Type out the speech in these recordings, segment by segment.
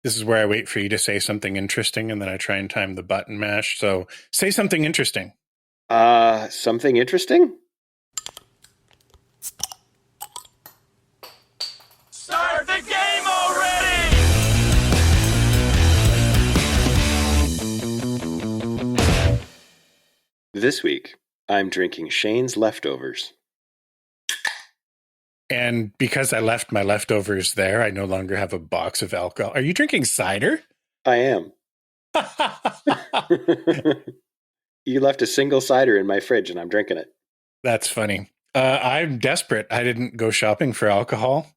This is where I wait for you to say something interesting, and then I try and time the button mash. So say something interesting. Something interesting? Start the game already! This week, I'm drinking Shane's Leftovers. And because I left my leftovers there, I no longer have a box of alcohol. Are you drinking cider? I am. You left a single cider in my fridge and I'm drinking it. That's funny. I'm desperate. I didn't go shopping for alcohol,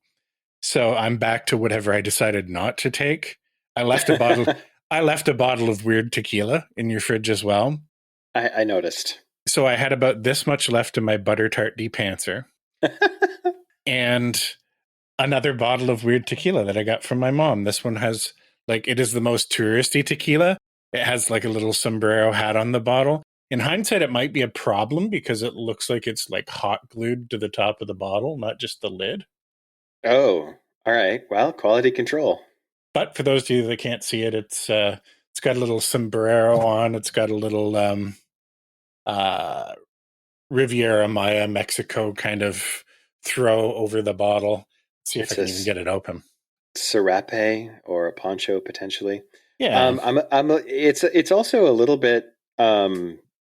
so I'm back to whatever I decided not to take. I left a bottle. I left a bottle of weird tequila in your fridge as well. I noticed. So I had about this much left in my butter tart depancer, and another bottle of weird tequila that I got from my mom. This one has it is the most touristy tequila. It has like a little sombrero hat on the bottle. In hindsight, it might be a problem because it looks like it's like hot glued to the top of the bottle, not just the lid. Oh, all right. Well, quality control. But for those of you that can't see it, it's got a little sombrero on. It's got a little uh, Riviera Maya Mexico kind of throw over the bottle. Let's see if I It's a can even get it open. serape or a poncho potentially. Yeah, It's also a little bit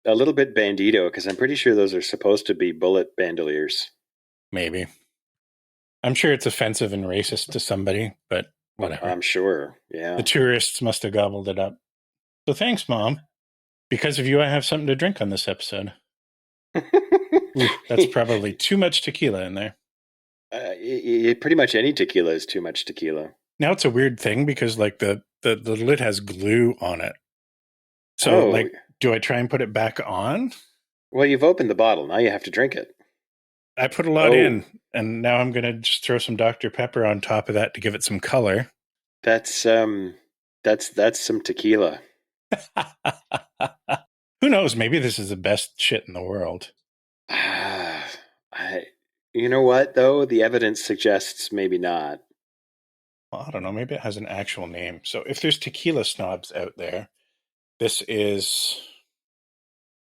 bandito because I'm pretty sure those are supposed to be bullet bandoliers. maybe. I'm sure it's offensive and racist to somebody, but whatever. I'm sure. The Yeah. tourists must have gobbled it up. So thanks, Mom. Because of you, I have something to drink on this episode. Ooh, that's probably too much tequila in there. Pretty much any tequila is too much tequila. Now it's a weird thing because the lid has glue on it. So Oh, do I try and put it back on? well, you've opened the bottle. Now you have to drink it. I put a lot Oh, in, and now I'm gonna just throw some Dr. Pepper on top of that to give it some color. that's um, that's some tequila. Who knows? Maybe this is the best shit in the world. Ah, you know what though? The evidence suggests maybe not. Well, I don't know. Maybe it has an actual name. So if there's tequila snobs out there, this is.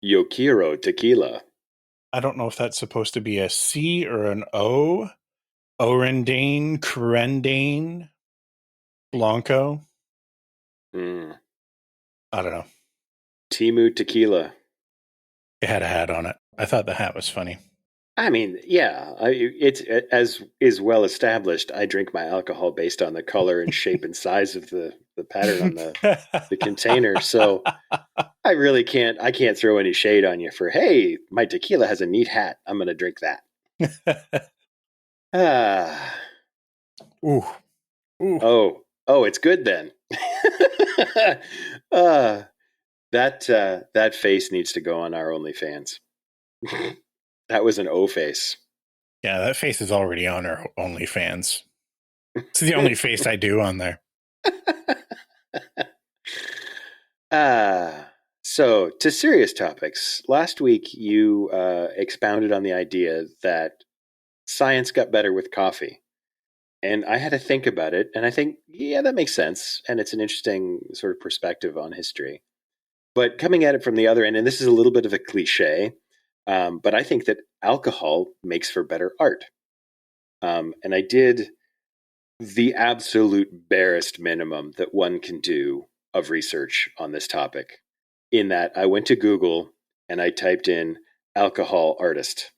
Yokiro tequila. I don't know if that's supposed to be a C or an O. Orendane, Crendane, Blanco. Mm. I don't know. Timu tequila. It had a hat on it. I thought the hat was funny. I mean, yeah, it's as is well established. I drink my alcohol based on the color and shape and size of the pattern on the container. So I really can't. I can't throw any shade on you for, hey, my tequila has a neat hat. I'm going to drink that. Ah, Ooh. Ooh. oh, it's good then. uh, that face needs to go on our OnlyFans. That was an O face. Yeah, that face is already on our OnlyFans. It's the only face I do on there. So to serious topics. Last week you expounded on the idea that science got better with coffee. And I had to think about it, and I think, yeah, that makes sense. And it's an interesting sort of perspective on history. But coming at it from the other end, and this is a little bit of a cliche, but I think that alcohol makes for better art. And I did the absolute barest minimum that one can do of research on this topic, in that I went to Google and I typed in alcohol artist,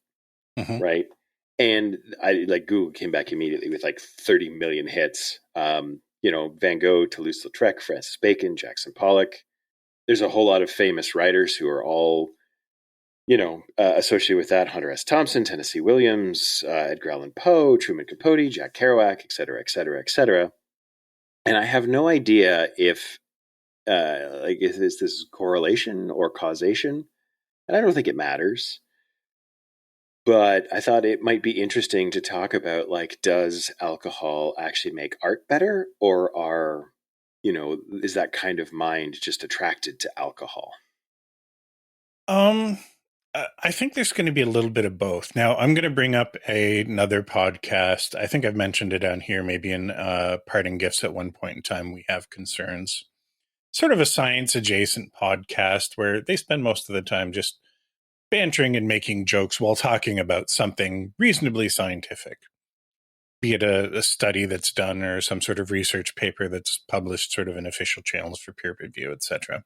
Mm-hmm. right? And I like Google came back immediately with like 30 million hits. Van Gogh, Toulouse-Lautrec, Francis Bacon, Jackson Pollock. There's a whole lot of famous writers who are all, associated with that. Hunter S. Thompson, Tennessee Williams, Edgar Allan Poe, Truman Capote, Jack Kerouac, et cetera, et cetera, et cetera. And I have no idea if is this correlation or causation, and I don't think it matters. But I thought it might be interesting to talk about, like, does alcohol actually make art better, or is that kind of mind just attracted to alcohol? Um, I think there's going to be a little bit of both. Now, I'm going to bring up another podcast. I think I've mentioned it on here, maybe in Parting Gifts at one point in time. We have concerns. Sort of a science adjacent podcast where they spend most of the time just bantering and making jokes while talking about something reasonably scientific, be it a study that's done or some sort of research paper that's published sort of in official channels for peer review, etc.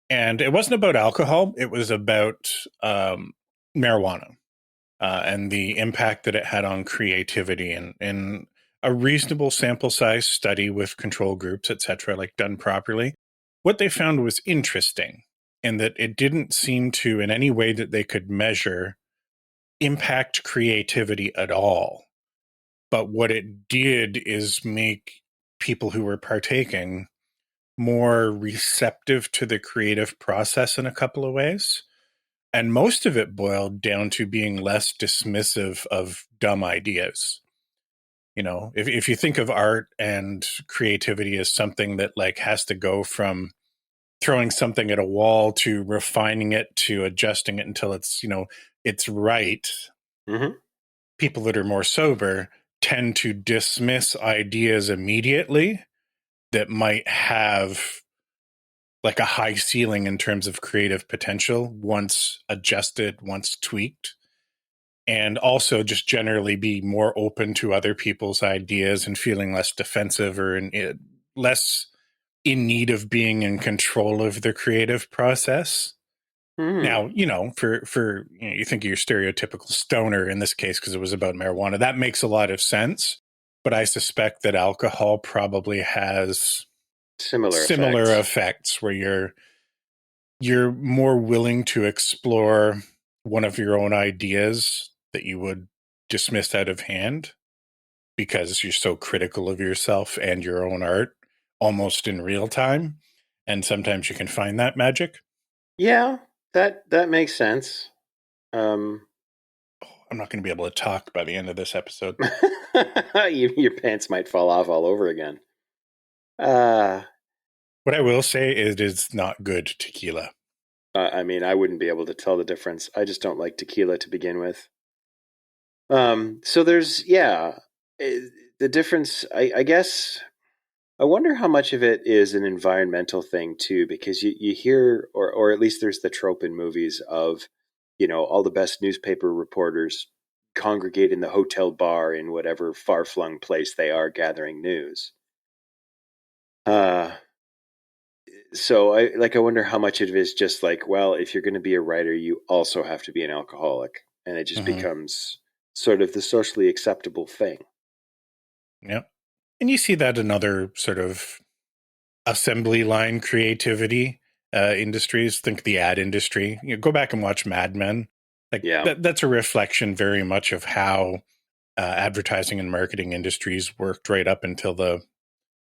And it wasn't about alcohol. It was about marijuana and the impact that it had on creativity and in a reasonable sample size study with control groups, etc., like done properly. What they found was interesting in that it didn't seem to, in any way that they could measure, impact creativity at all. But what it did is make people who were partaking more receptive to the creative process in a couple of ways. And most of it boiled down to being less dismissive of dumb ideas. You know, if you think of art and creativity as something that like has to go from throwing something at a wall to refining it to adjusting it until it's, you know, it's right. Mm-hmm. People that are more sober tend to dismiss ideas immediately that might have like a high ceiling in terms of creative potential once adjusted, once tweaked, and also just generally be more open to other people's ideas and feeling less defensive or less in need of being in control of the creative process. Now, you know, for you know, you think of your stereotypical stoner in this case because it was about marijuana. That makes a lot of sense, but I suspect that alcohol probably has similar effects where you're more willing to explore one of your own ideas that you would dismiss out of hand because you're so critical of yourself and your own art almost in real time. And sometimes you can find that magic. Yeah, that makes sense. I'm not going to be able to talk by the end of this episode. Your pants might fall off all over again. What I will say is it is not good tequila. I mean, I wouldn't be able to tell the difference. I just don't like tequila to begin with. So there's, the difference, I guess, I wonder how much of it is an environmental thing too, because you hear, or at least there's the trope in movies of, you know, all the best newspaper reporters congregate in the hotel bar in whatever far-flung place they are gathering news. So I wonder how much of it is just like, well, if you're going to be a writer, you also have to be an alcoholic, and it just becomes sort of the socially acceptable thing. Yep. And you see that in other sort of assembly line creativity industries. Think the ad industry. You know, go back and watch Mad Men. Like that's a reflection very much of how advertising and marketing industries worked right up until the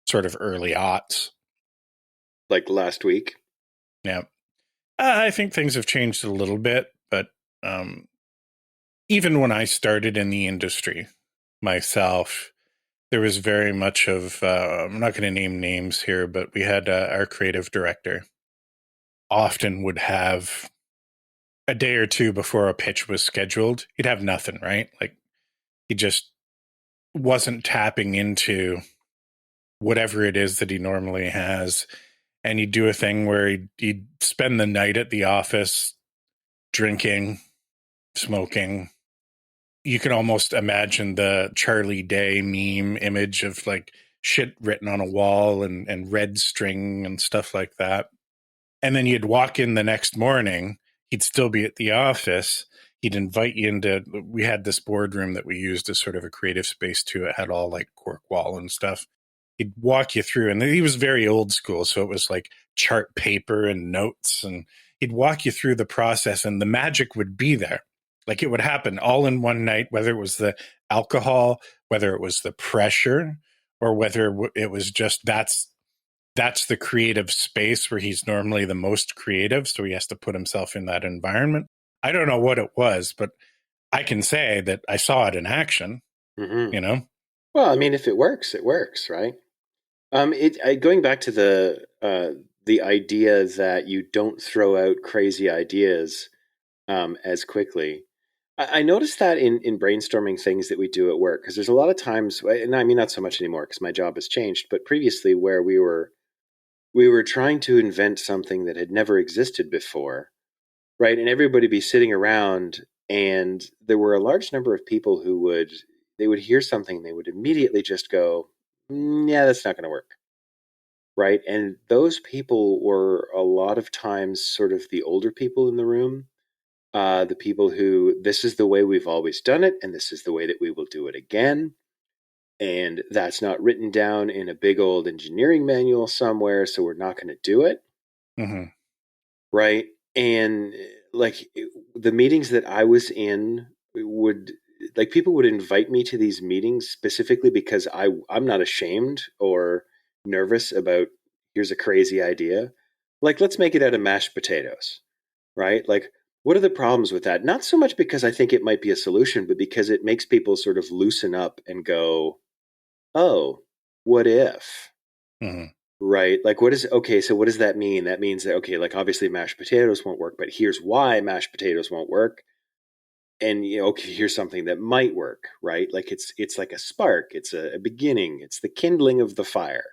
sort of early aughts. Like last week. Yeah. I think things have changed a little bit, but even when I started in the industry myself, there was very much of, I'm not going to name names here, but we had our creative director often would have a day or two before a pitch was scheduled, he'd have nothing, right? Like he just wasn't tapping into whatever it is that he normally has. And he'd do a thing where he'd spend the night at the office drinking, smoking. You can almost imagine the Charlie Day meme image of like shit written on a wall and red string and stuff like that. And then you'd walk in the next morning, he'd still be at the office. He'd invite you into, we had this boardroom that we used as sort of a creative space too. It had all like cork wall and stuff. He'd walk you through, and he was very old school. So it was like chart paper and notes, and he'd walk you through the process, and the magic would be there. Like it would happen all in one night, whether it was the alcohol, whether it was the pressure, or whether it was just that's the creative space where he's normally the most creative. So he has to put himself in that environment. I don't know what it was, but I can say that I saw it in action, you know? Well, I mean, if it works, right? Going back to the idea that you don't throw out crazy ideas as quickly. I noticed that in brainstorming things that we do at work, because there's a lot of times, and I mean, not so much anymore because my job has changed, but previously where we were trying to invent something that had never existed before, right? And everybody be sitting around, and there were a large number of people who would hear something, they would immediately just go, yeah, that's not going to work, right? And those people were a lot of times sort of the older people in the room, the people who, this is the way we've always done it, and this is the way that we will do it again. And that's not written down in a big old engineering manual somewhere, so we're not going to do it. Mm-hmm. Right. And like the meetings that I was in would, like, people would invite me to these meetings specifically because I'm not ashamed or nervous about, here's a crazy idea. Like, let's make it out of mashed potatoes, right? Like, what are the problems with that? Not so much because I think it might be a solution, but because it makes people sort of loosen up and go, oh, what if? Mm-hmm. Right. Like, okay, so what does that mean? That means that, okay, like, obviously mashed potatoes won't work, but here's why mashed potatoes won't work. And, okay, here's something that might work, right? Like, it's like a spark. It's a beginning. It's the kindling of the fire.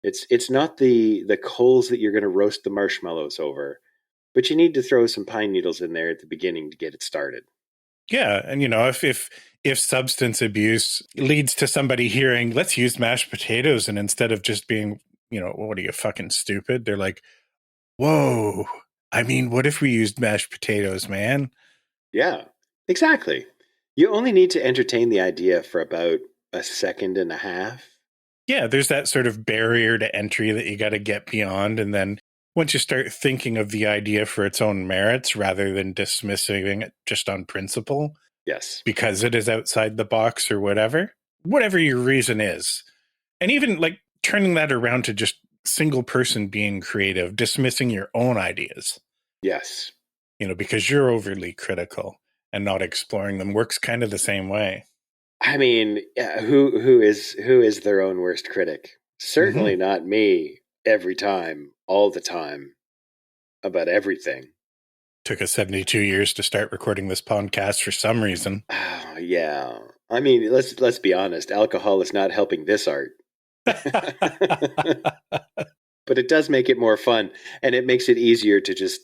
It's not the coals that you're going to roast the marshmallows over, but you need to throw some pine needles in there at the beginning to get it started. Yeah, and if substance abuse leads to somebody hearing, let's use mashed potatoes, and instead of just being, what are you, fucking stupid? They're like, whoa, I mean, what if we used mashed potatoes, man? Yeah, exactly. You only need to entertain the idea for about a second and a half. Yeah, there's that sort of barrier to entry that you got to get beyond. And then once you start thinking of the idea for its own merits rather than dismissing it just on principle, Yes, because it is outside the box or whatever your reason is. And even like turning that around to just single person being creative, dismissing your own ideas, yes. because you're overly critical and not exploring them works kind of the same way. I mean, yeah, who is their own worst critic? Certainly not me. Every time, all the time, about everything. Took us 72 years to start recording this podcast for some reason. Oh, yeah. I mean, let's be honest. Alcohol is not helping this art, but it does make it more fun, and it makes it easier to just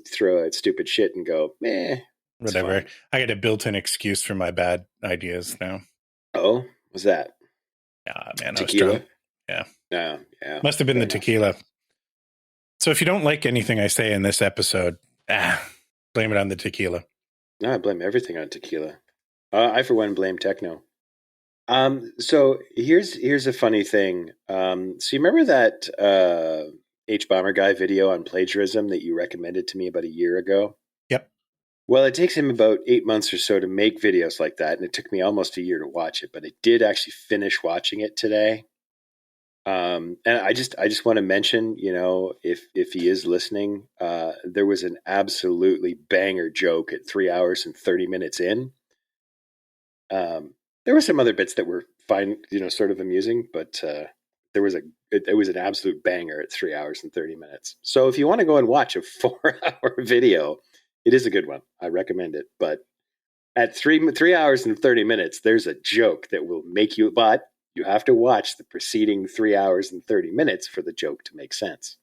throw out stupid shit and go, meh. Whatever. Fine. I got a built-in excuse for my bad ideas now. Oh, what's that? Man, Tequila? I was drunk. Yeah. Yeah. Must have been Fair the enough. tequila. So if you don't like anything I say in this episode, blame it on the tequila. No, I blame everything on tequila. I, for one, blame techno. So here's a funny thing. So you remember that H Bomber guy video on plagiarism that you recommended to me about a year ago? Yep. Well, it takes him about 8 months or so to make videos like that, and it took me almost a year to watch it. But I did actually finish watching it today. And I just want to mention, if he is listening, there was an absolutely banger joke at 3 hours and 30 minutes in. There were some other bits that were fine, sort of amusing, but it was an absolute banger at 3 hours and 30 minutes. So if you want to go and watch a 4-hour video, it is a good one. I recommend it. But at 3 hours and 30 minutes, there's a joke that will make you, but you have to watch the preceding 3 hours and 30 minutes for the joke to make sense.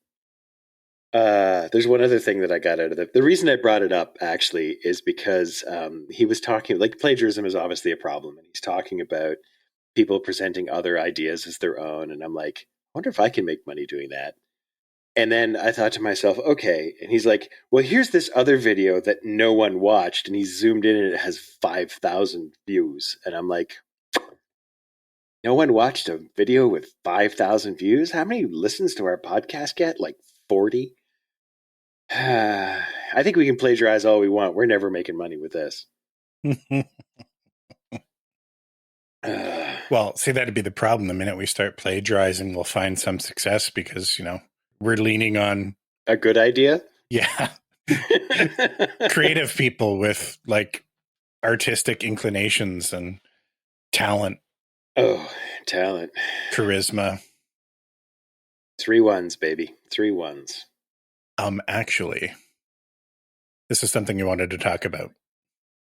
There's one other thing that I got out of it. The reason I brought it up actually is because he was talking, like, plagiarism is obviously a problem, and he's talking about people presenting other ideas as their own. And I'm like, I wonder if I can make money doing that. And then I thought to myself, okay. And he's like, well, here's this other video that no one watched, and he zoomed in and it has 5,000 views. And I'm like, no one watched a video with 5,000 views? How many listens do our podcast get? Like 40? I think we can plagiarize all we want. We're never making money with this. Well, see, that'd be the problem. The minute we start plagiarizing, we'll find some success because, we're leaning on a good idea. Yeah. Creative people with like artistic inclinations and talent. Oh, talent. Charisma. 3 1s, baby. 3 1s. Actually, this is something you wanted to talk about.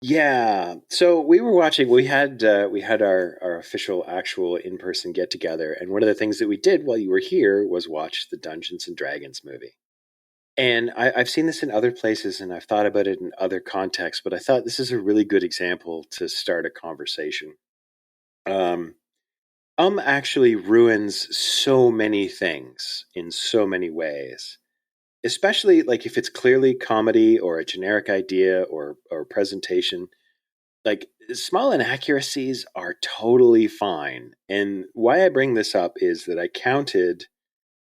Yeah. So we were watching. We had our official, actual in-person get-together, and one of the things that we did while you were here was watch the Dungeons and Dragons movie. And I've seen this in other places, and I've thought about it in other contexts, but I thought this is a really good example to start a conversation. Actually ruins so many things in so many ways, especially like if it's clearly comedy or a generic idea or presentation. Like small inaccuracies are totally fine. And why I bring this up is that I counted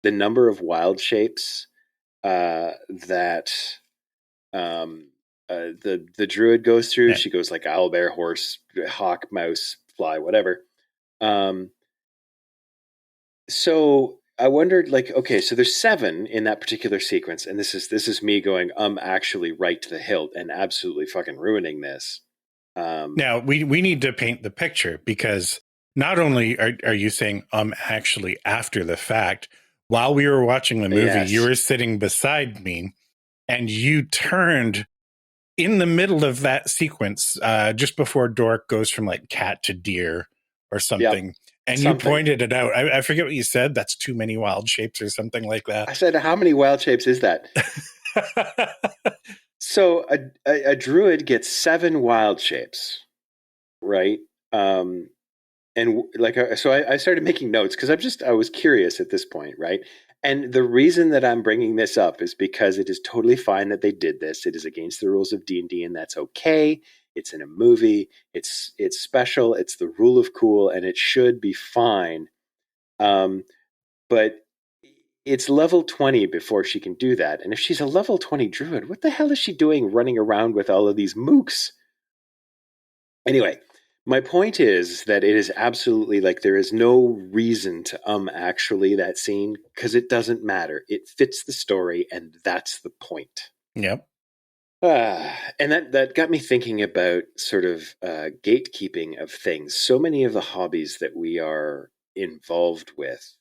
the number of wild shapes that the druid goes through. Yeah. She goes like owl, bear, horse, hawk, mouse, fly, whatever. So I wondered, like, okay, so there's 7 in that particular sequence, and this is me going, actually right to the hilt and absolutely fucking ruining this. Now we need to paint the picture, because not only are you saying actually after the fact, while we were watching the movie, Yes. you were sitting beside me and you turned in the middle of that sequence, just before Dork goes from like cat to deer or something. Yep. And something. You pointed it out. I forget what you said. That's too many wild shapes or something like that. I said, how many wild shapes is that? So a druid gets 7 wild shapes, right? And like, so I started making notes because I was curious at this point, right? And the reason that I'm bringing this up is because it is totally fine that they did this. It is against the rules of D&D, and that's okay. It's in a movie. It's special. It's the rule of cool, and it should be fine. But it's level 20 before she can do that. And if she's a level 20 druid, what the hell is she doing running around with all of these mooks? Anyway, my point is that it is absolutely like there is no reason to actually that scene, because it doesn't matter. It fits the story, and that's the point. Yep. And that got me thinking about sort of gatekeeping of things. So many of the hobbies that we are involved with,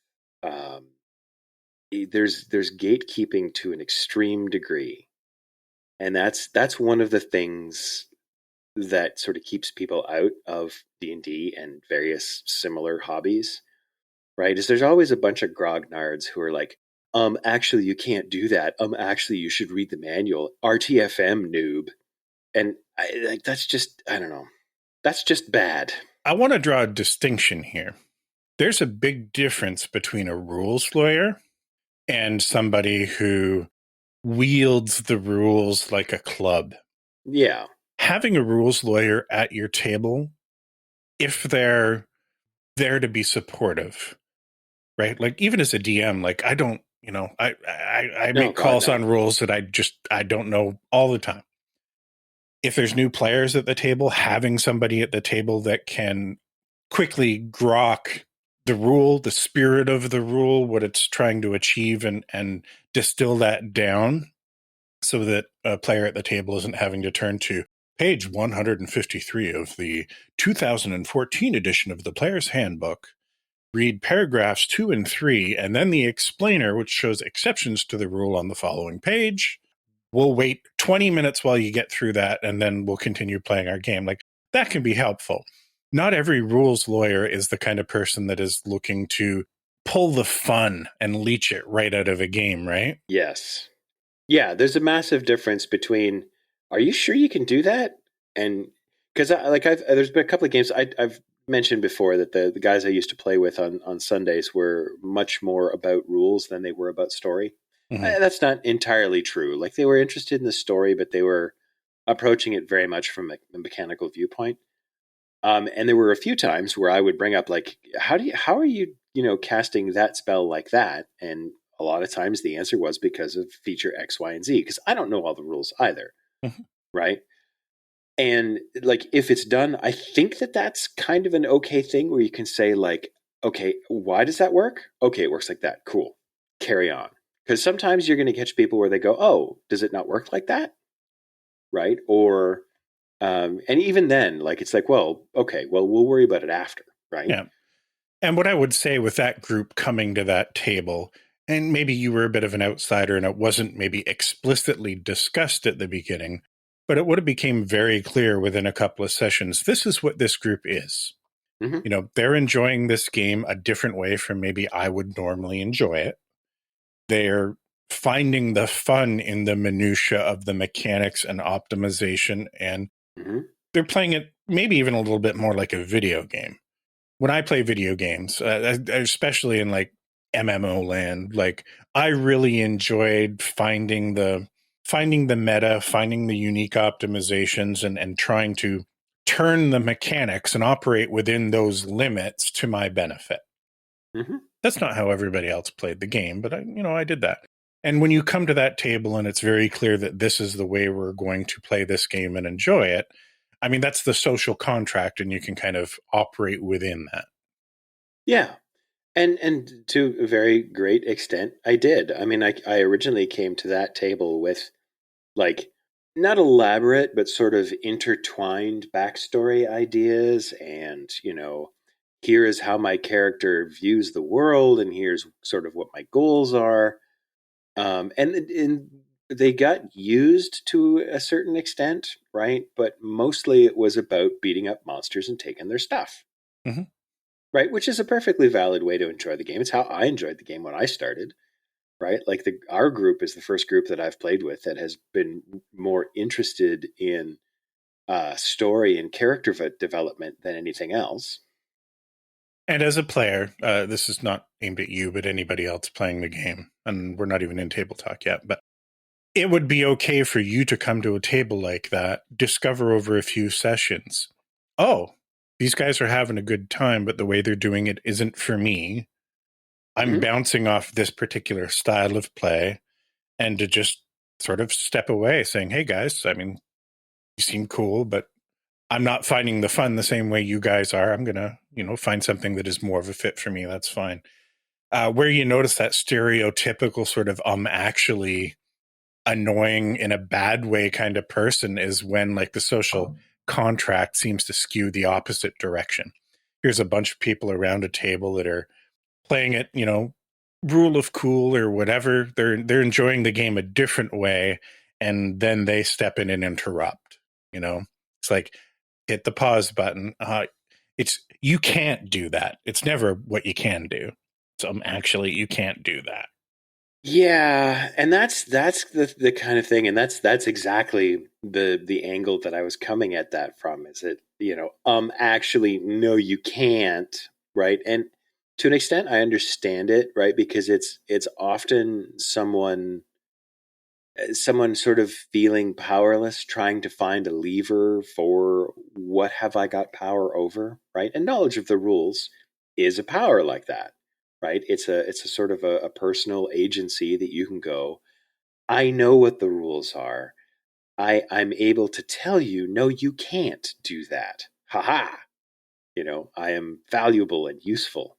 there's gatekeeping to an extreme degree, and that's one of the things that sort of keeps people out of D&D and various similar hobbies, right? Is there's always a bunch of grognards who are like, actually you can't do that. Actually you should read the manual. RTFM noob. And that's just, I don't know. That's just bad. I want to draw a distinction here. There's a big difference between a rules lawyer and somebody who wields the rules like a club. Yeah. Having a rules lawyer at your table, if they're there to be supportive, right? Like even as a DM, like I don't, I make calls on rules that I don't know all the time. If there's new players at the table, having somebody at the table that can quickly grok the rule, the spirit of the rule, what it's trying to achieve, and distill that down so that a player at the table isn't having to turn to page 153 of the 2014 edition of the Player's Handbook, read paragraphs 2 and 3, and then the explainer, which shows exceptions to the rule on the following page. We'll wait 20 minutes while you get through that, and then we'll continue playing our game. Like, that can be helpful. Not every rules lawyer is the kind of person that is looking to pull the fun and leech it right out of a game, right? Yes. Yeah, there's a massive difference between, are you sure you can do that? And because there's been a couple of games I've mentioned before that the guys I used to play with on Sundays were much more about rules than they were about story. Mm-hmm. That's not entirely true. Like they were interested in the story, but they were approaching it very much from a mechanical viewpoint. And there were a few times where I would bring up like, how are you casting that spell like that? And a lot of times the answer was because of feature X, Y, and Z, because I don't know all the rules either. Mm-hmm. Right. And like, if it's done, I think that's kind of an okay thing where you can say like, okay, why does that work? Okay, it works like that. Cool. Carry on. Because sometimes you're going to catch people where they go, oh, does it not work like that? Right. Or, and even then, like, it's like, well, okay, well, we'll worry about it after. Right. Yeah. And what I would say with that group coming to that table, and maybe you were a bit of an outsider and it wasn't maybe explicitly discussed at the beginning, But it would have became very clear within a couple of sessions, this is what this group is. Mm-hmm. They're enjoying this game a different way from maybe I would normally enjoy it. They're finding the fun in the minutia of the mechanics and optimization, and they're playing it maybe even a little bit more like a video game. When I play video games, especially in like MMO land, like I really enjoyed finding the meta, finding the unique optimizations, and trying to turn the mechanics and operate within those limits to my benefit. Mm-hmm. That's not how everybody else played the game, but I did that. And when you come to that table and it's very clear that this is the way we're going to play this game and enjoy it, I mean, that's the social contract, and you can kind of operate within that. Yeah. And to a very great extent, I did. I mean, I originally came to that table with, like, not elaborate, but sort of intertwined backstory ideas. And, here is how my character views the world, and here's sort of what my goals are. And they got used to a certain extent, right? But mostly it was about beating up monsters and taking their stuff. Mm-hmm. Right, which is a perfectly valid way to enjoy the game. It's how I enjoyed the game when I started, right? Like our group is the first group that I've played with that has been more interested in story and character development than anything else. And as a player, this is not aimed at you, but anybody else playing the game, and we're not even in table talk yet, but it would be okay for you to come to a table like that, discover over a few sessions, oh, these guys are having a good time, but the way they're doing it isn't for me. I'm bouncing off this particular style of play, and to just sort of step away saying, hey guys, I mean, you seem cool, but I'm not finding the fun the same way you guys are. I'm going to, find something that is more of a fit for me. That's fine. Where you notice that stereotypical sort of actually annoying in a bad way kind of person is when like the social contract seems to skew the opposite direction. Here's a bunch of people around a table that are playing it, rule of cool or whatever. They're enjoying the game a different way, and then they step in and interrupt. It's like, hit the pause button. It's you can't do that. It's never what you can do. So actually, you can't do that. Yeah, and that's the kind of thing, and that's exactly the angle that I was coming at that from. Is it actually no, you can't, right? And to an extent, I understand it, right? Because it's often someone sort of feeling powerless, trying to find a lever for what have I got power over, right? And knowledge of the rules is a power like that, right? It's a sort of a personal agency that you can go, I know what the rules are. I'm able to tell you, no, you can't do that. Ha ha. I am valuable and useful.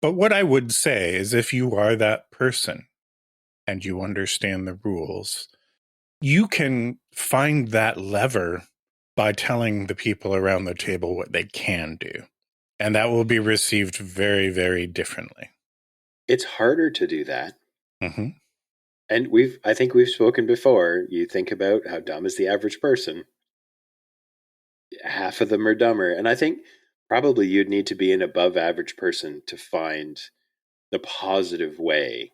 But what I would say is if you are that person and you understand the rules, you can find that lever by telling the people around the table what they can do. And that will be received very, very differently. It's harder to do that. Mm-hmm. And I think we've spoken before. You think about how dumb is the average person. Half of them are dumber. And I think probably you'd need to be an above average person to find the positive way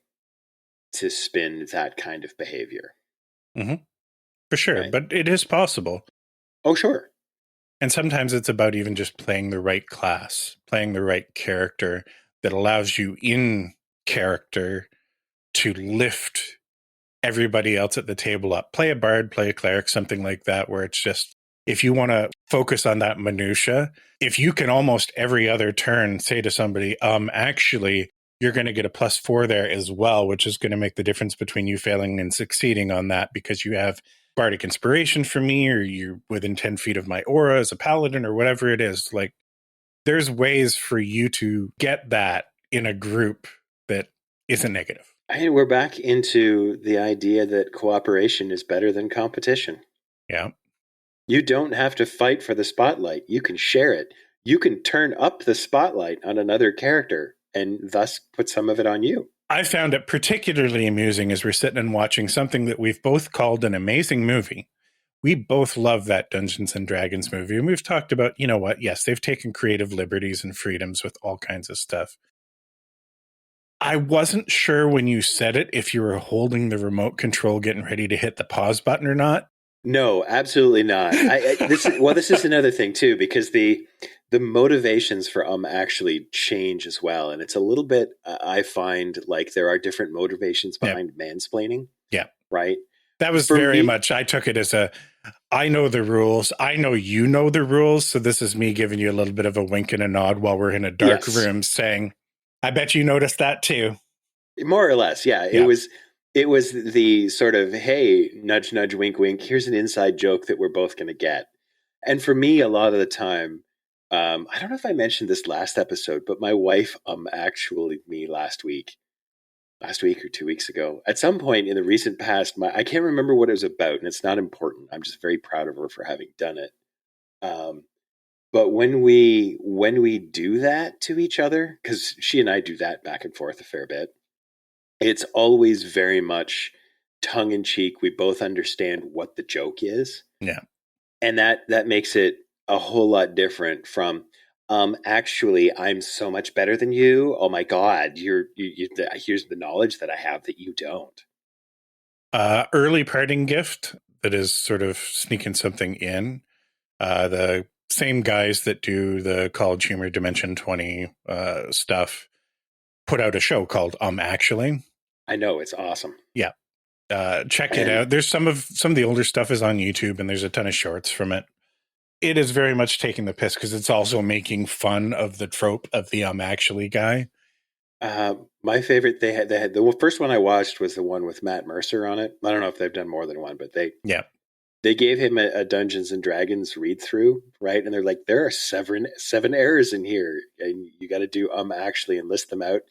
to spin that kind of behavior. Mm-hmm. For sure. Right? But it is possible. Oh, sure. And sometimes it's about even just playing the right class, playing the right character that allows you in character to lift everybody else at the table up. Play a bard, play a cleric, something like that, where it's just, if you want to focus on that minutia, if you can almost every other turn say to somebody, actually, you're going to get a +4 there as well, which is going to make the difference between you failing and succeeding on that because you have bardic inspiration for me, or you're within 10 feet of my aura as a paladin, or whatever it is. Like, there's ways for you to get that in a group that isn't negative. And we're back into the idea that cooperation is better than competition. Yeah. You don't have to fight for the spotlight. You can share it. You can turn up the spotlight on another character and thus put some of it on you. I found it particularly amusing as we're sitting and watching something that we've both called an amazing movie, we both love that Dungeons and Dragons movie. And we've talked about, you know what? Yes, they've taken creative liberties and freedoms with all kinds of stuff. I wasn't sure when you said it if you were holding the remote control, getting ready to hit the pause button or not. No, absolutely not. This is another thing too, because the motivations for actually change as well, and it's a little bit. I find like there are different motivations behind mansplaining. Yeah, right. That was much. I took it as I know the rules. I know you know the rules, so this is me giving you a little bit of a wink and a nod while we're in a dark room, saying, "I bet you noticed that too." More or less, yeah. It was the sort of, hey, nudge, nudge, wink, wink. Here's an inside joke that we're both going to get. And for me, a lot of the time, I don't know if I mentioned this last episode, but my wife actually me last week or 2 weeks ago. At some point in the recent past, I can't remember what it was about, and it's not important. I'm just very proud of her for having done it. But when we do that to each other, because she and I do that back and forth a fair bit, it's always very much tongue in cheek. We both understand what the joke is. Yeah. And that makes it a whole lot different from, actually, I'm so much better than you. Oh my God, here's the knowledge that I have that you don't. Early parting gift that is sort of sneaking something in. The same guys that do the College Humor Dimension 20 stuff put out a show called Actually. I know, it's awesome. Yeah. Check it out. There's some of the older stuff is on YouTube, and there's a ton of shorts from it. It is very much taking the piss because it's also making fun of the trope of the Actually guy. My favorite, they had the first one I watched was the one with Matt Mercer on it. I don't know if they've done more than one, but they gave him a Dungeons and Dragons read through, right? And they're like, there are seven errors in here, and you got to do actually and list them out.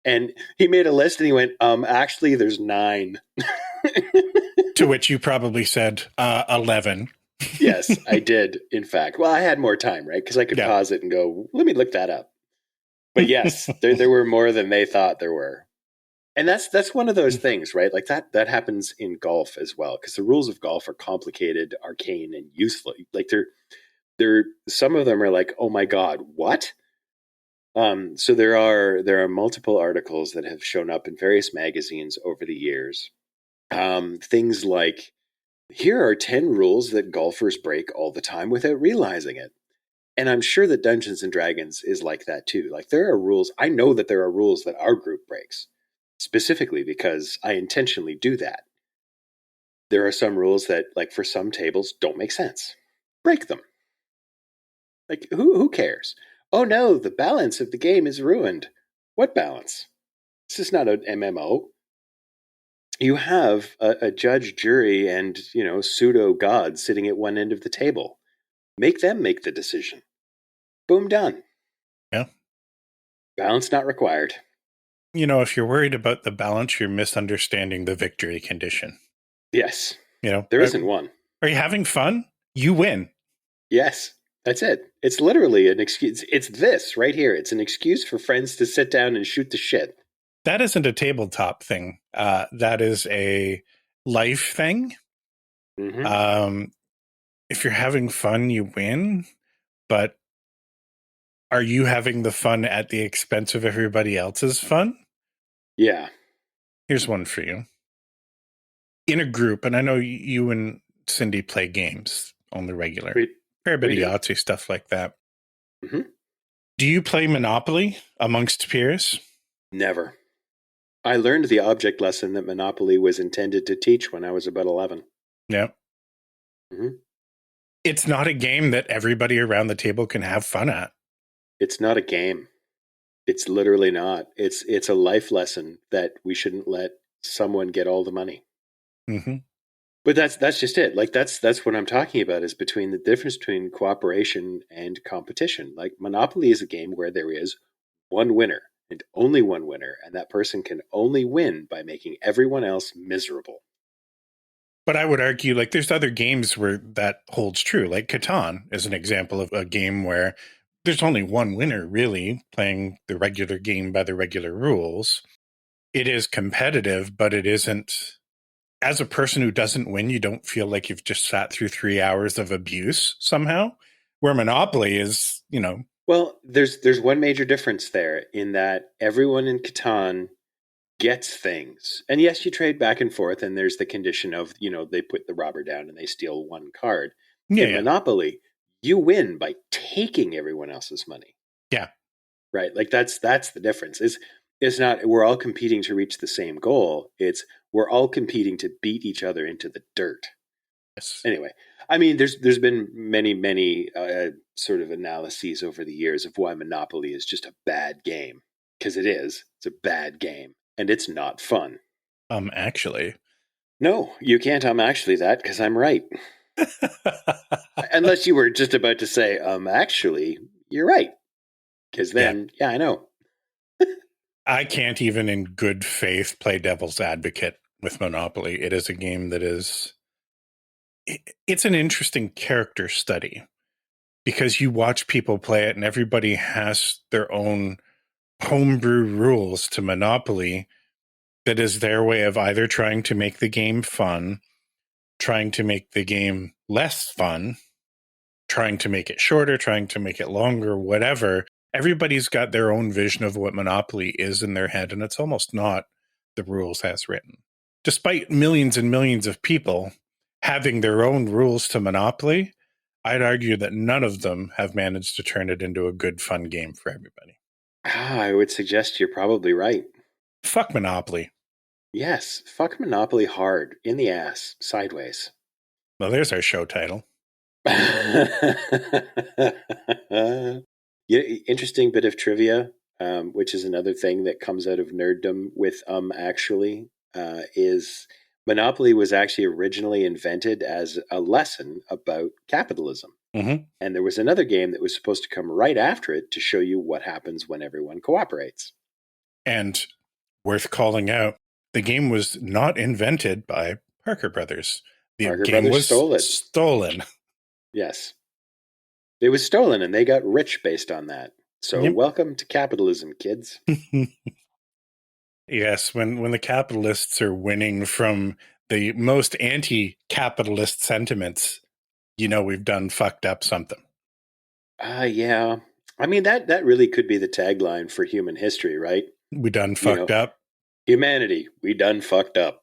And he made a list and he went, actually, there's 9. To which you probably said 11. Yes, I did, in fact. Well, I had more time, right? Because I could pause it and go, let me look that up. But yes, there were more than they thought there were. And that's one of those things, right? Like that happens in golf as well, because the rules of golf are complicated, arcane, and useful. Like they're some of them are like, oh my God, what? So there are multiple articles that have shown up in various magazines over the years. Things like, here are 10 rules that golfers break all the time without realizing it. And I'm sure that Dungeons and Dragons is like that too. Like there are rules. I know that there are rules that our group breaks, specifically because I intentionally do that. There are some rules that, like for some tables, don't make sense. Break them. Like who cares? Oh no, the balance of the game is ruined. What balance? This is not an MMO. You have a judge, jury, and pseudo god sitting at one end of the table. Make them make the decision. Boom, done. Yeah. Balance not required. If you're worried about the balance, you're misunderstanding the victory condition. Yes. There isn't one. Are you having fun? You win. Yes. That's it. It's literally an excuse. It's this right here. It's an excuse for friends to sit down and shoot the shit. That isn't a tabletop thing. That is a life thing. Mm-hmm. If you're having fun, you win. But are you having the fun at the expense of everybody else's fun? Yeah. Here's one for you. In a group, and I know you and Cindy play games on the regular. Fair bit of Yahtzee, stuff like that. Mm-hmm. Do you play Monopoly amongst peers? Never. I learned the object lesson that Monopoly was intended to teach when I was about 11. Yeah. Mm-hmm. It's not a game that everybody around the table can have fun at. It's not a game. It's literally not. It's a life lesson that we shouldn't let someone get all the money. Mm-hmm. But that's just it. Like that's what I'm talking about, is between the difference between cooperation and competition. Like Monopoly is a game where there is one winner and only one winner, and that person can only win by making everyone else miserable. But I would argue, like, there's other games where that holds true. Like Catan is an example of a game where there's only one winner, really, playing the regular game by the regular rules. It is competitive, but it isn't as a person who doesn't win, you don't feel like you've just sat through 3 hours of abuse somehow. Where Monopoly is, Well, there's one major difference there in that everyone in Catan gets things. And yes, you trade back and forth, and there's the condition of, they put the robber down and they steal one card. In Monopoly, you win by taking everyone else's money. Yeah. Right? Like that's the difference. It's not we're all competing to reach the same goal. It's we're all competing to beat each other into the dirt. Yes. Anyway, I mean, there's been many sort of analyses over the years of why Monopoly is just a bad game, because it is. It's a bad game, and it's not fun. Actually, no, you can't. Actually that because I'm right. Unless you were just about to say, actually, you're right, because then, yeah, I know. I can't even in good faith play devil's advocate with Monopoly. It is a game that it's an interesting character study because you watch people play it and everybody has their own homebrew rules to Monopoly that is their way of either trying to make the game fun, trying to make the game less fun, trying to make it shorter, trying to make it longer, whatever. Everybody's got their own vision of what Monopoly is in their head, and it's almost not the rules as written. Despite millions and millions of people having their own rules to Monopoly, I'd argue that none of them have managed to turn it into a good, fun game for everybody. I would suggest you're probably right. Fuck Monopoly. Yes, fuck Monopoly hard, in the ass, sideways. Well, there's our show title. Yeah, interesting bit of trivia, which is another thing that comes out of nerddom with actually, is Monopoly was actually originally invented as a lesson about capitalism. Mm-hmm. And there was another game that was supposed to come right after it to show you what happens when everyone cooperates. And worth calling out, the game was not invented by Parker Brothers. The game was stolen. Yes. It was stolen, and they got rich based on that. So welcome to capitalism, kids. Yes, when the capitalists are winning from the most anti-capitalist sentiments, we've done fucked up something. Yeah. I mean, that really could be the tagline for human history, right? We done fucked up. Humanity, we done fucked up.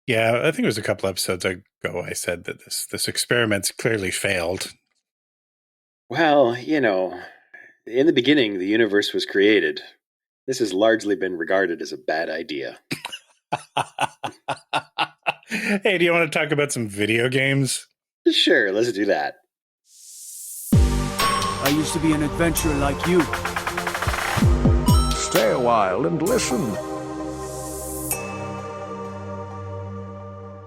Yeah, I think it was a couple episodes ago I said that this experiment's clearly failed. Well, in the beginning, the universe was created. This has largely been regarded as a bad idea. Hey, do you want to talk about some video games? Sure, let's do that. I used to be an adventurer like you. Stay a while and listen.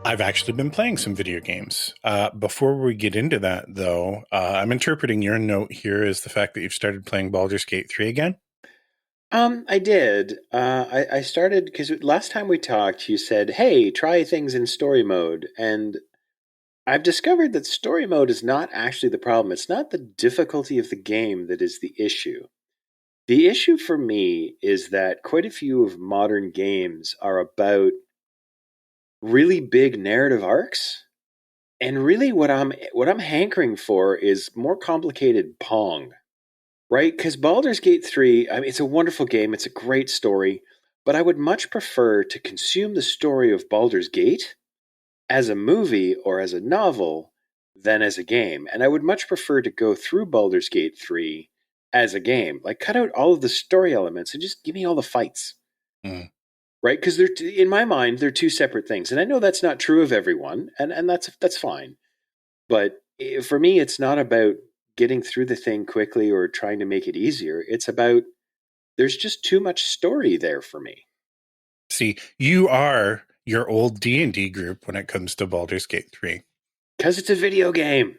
I've actually been playing some video games. Before we get into that, though, I'm interpreting your note here as the fact that you've started playing Baldur's Gate 3 again. I did. I started because last time we talked, you said, hey, try things in story mode. And I've discovered that story mode is not actually the problem. It's not the difficulty of the game that is the issue. The issue for me is that quite a few of modern games are about really big narrative arcs. And really what I'm hankering for is more complicated Pong. Right? Because Baldur's Gate 3, I mean, it's a wonderful game. It's a great story. But I would much prefer to consume the story of Baldur's Gate as a movie or as a novel than as a game. And I would much prefer to go through Baldur's Gate 3 as a game. Like, cut out all of the story elements and just give me all the fights. Mm. Right? Because in my mind, they're two separate things. And I know that's not true of everyone, and that's fine. But for me, it's not about getting through the thing quickly or trying to make it easier. It's about there's just too much story there for me. See, you are your old D&D group when it comes to Baldur's Gate 3. Because it's a video game.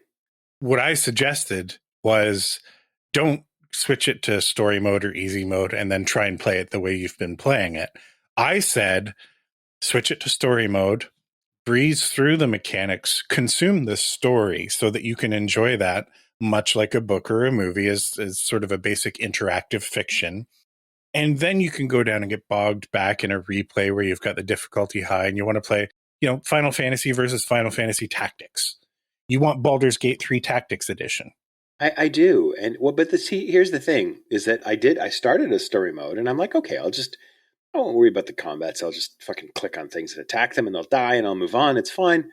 What I suggested was don't switch it to story mode or easy mode and then try and play it the way you've been playing it. I said switch it to story mode, breeze through the mechanics, consume the story so that you can enjoy that much like a book or a movie as sort of a basic interactive fiction. And then you can go down and get bogged back in a replay where you've got the difficulty high and you want to play, Final Fantasy versus Final Fantasy Tactics. You want Baldur's Gate 3 Tactics Edition. I do. And but here's the thing is that I started a story mode and I'm like, okay, I won't worry about the combats. I'll just fucking click on things and attack them and they'll die and I'll move on. It's fine.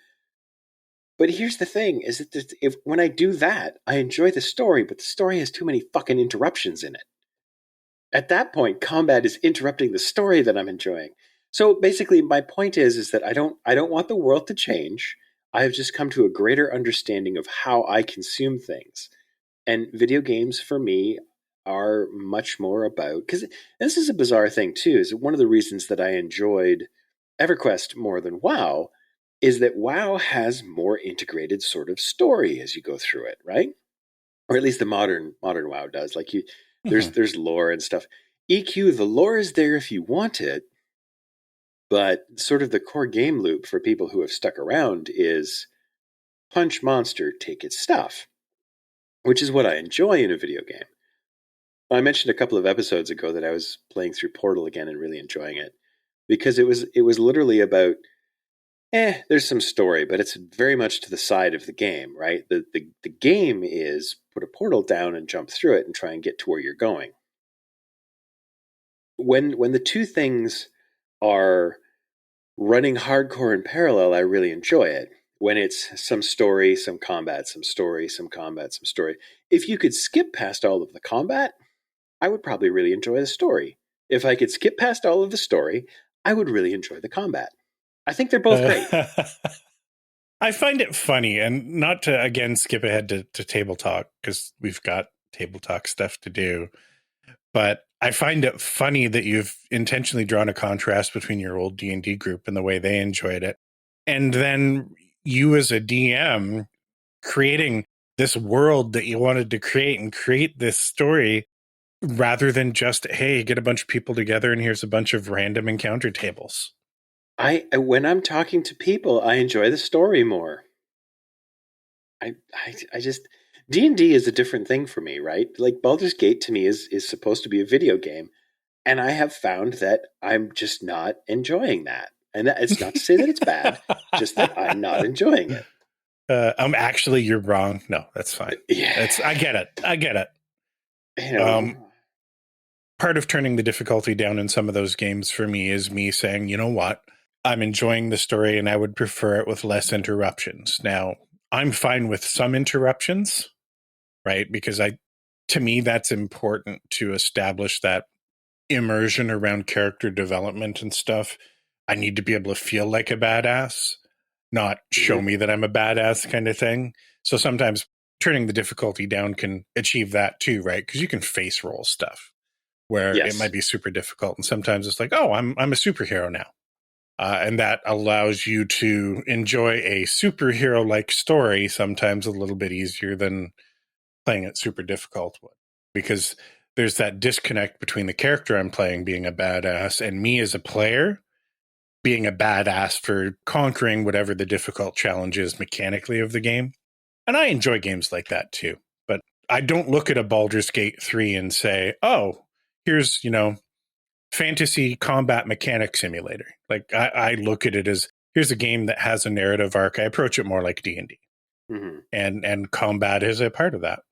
But here's the thing is that when I do that, I enjoy the story, but the story has too many fucking interruptions in it. At that point, combat is interrupting the story that I'm enjoying. So basically my point is that I don't want the world to change. I have just come to a greater understanding of how I consume things. And video games for me are much more about, because this is a bizarre thing too, is one of the reasons that I enjoyed EverQuest more than WoW is that WoW has more integrated sort of story as you go through it, right? Or at least the modern WoW does. Like there's lore and stuff. EQ, the lore is there if you want it, but sort of the core game loop for people who have stuck around is punch monster, take its stuff, which is what I enjoy in a video game. I mentioned a couple of episodes ago that I was playing through Portal again and really enjoying it because it was literally about, there's some story, but it's very much to the side of the game, right? The game is put a portal down and jump through it and try and get to where you're going. When the two things are running hardcore in parallel, I really enjoy it. When it's some story, some combat, some story, some combat, some story. If you could skip past all of the combat, I would probably really enjoy the story. If I could skip past all of the story, I would really enjoy the combat. I think they're both great. I find it funny, and not to, again, skip ahead to Table Talk, because we've got Table Talk stuff to do, but I find it funny that you've intentionally drawn a contrast between your old D&D group and the way they enjoyed it, and then you as a DM creating this world that you wanted to create and create this story rather than just, hey, get a bunch of people together and here's a bunch of random encounter tables. When I'm talking to people, I enjoy the story more. I just D&D is a different thing for me, right? Like Baldur's Gate to me is supposed to be a video game, and I have found that I'm just not enjoying that. And it's not to say that it's bad, just that I'm not enjoying it. Actually, you're wrong. No, that's fine. Yeah, I get it. you know. Part of turning the difficulty down in some of those games for me is me saying, you know what? I'm enjoying the story and I would prefer it with less interruptions. Now, I'm fine with some interruptions, right? Because to me, that's important to establish that immersion around character development and stuff. I need to be able to feel like a badass, not show me that I'm a badass kind of thing. So sometimes turning the difficulty down can achieve that too, right? Because you can face roll stuff where it might be super difficult. And sometimes it's like, oh, I'm a superhero now. And that allows you to enjoy a superhero-like story sometimes a little bit easier than playing it super difficult. Because there's that disconnect between the character I'm playing being a badass and me as a player being a badass for conquering whatever the difficult challenge is mechanically of the game. And I enjoy games like that too. But I don't look at a Baldur's Gate 3 and say, oh, here's, fantasy combat mechanic simulator. Like I look at it as, here's a game that has a narrative arc. I approach it more like D&D. And combat is a part of that.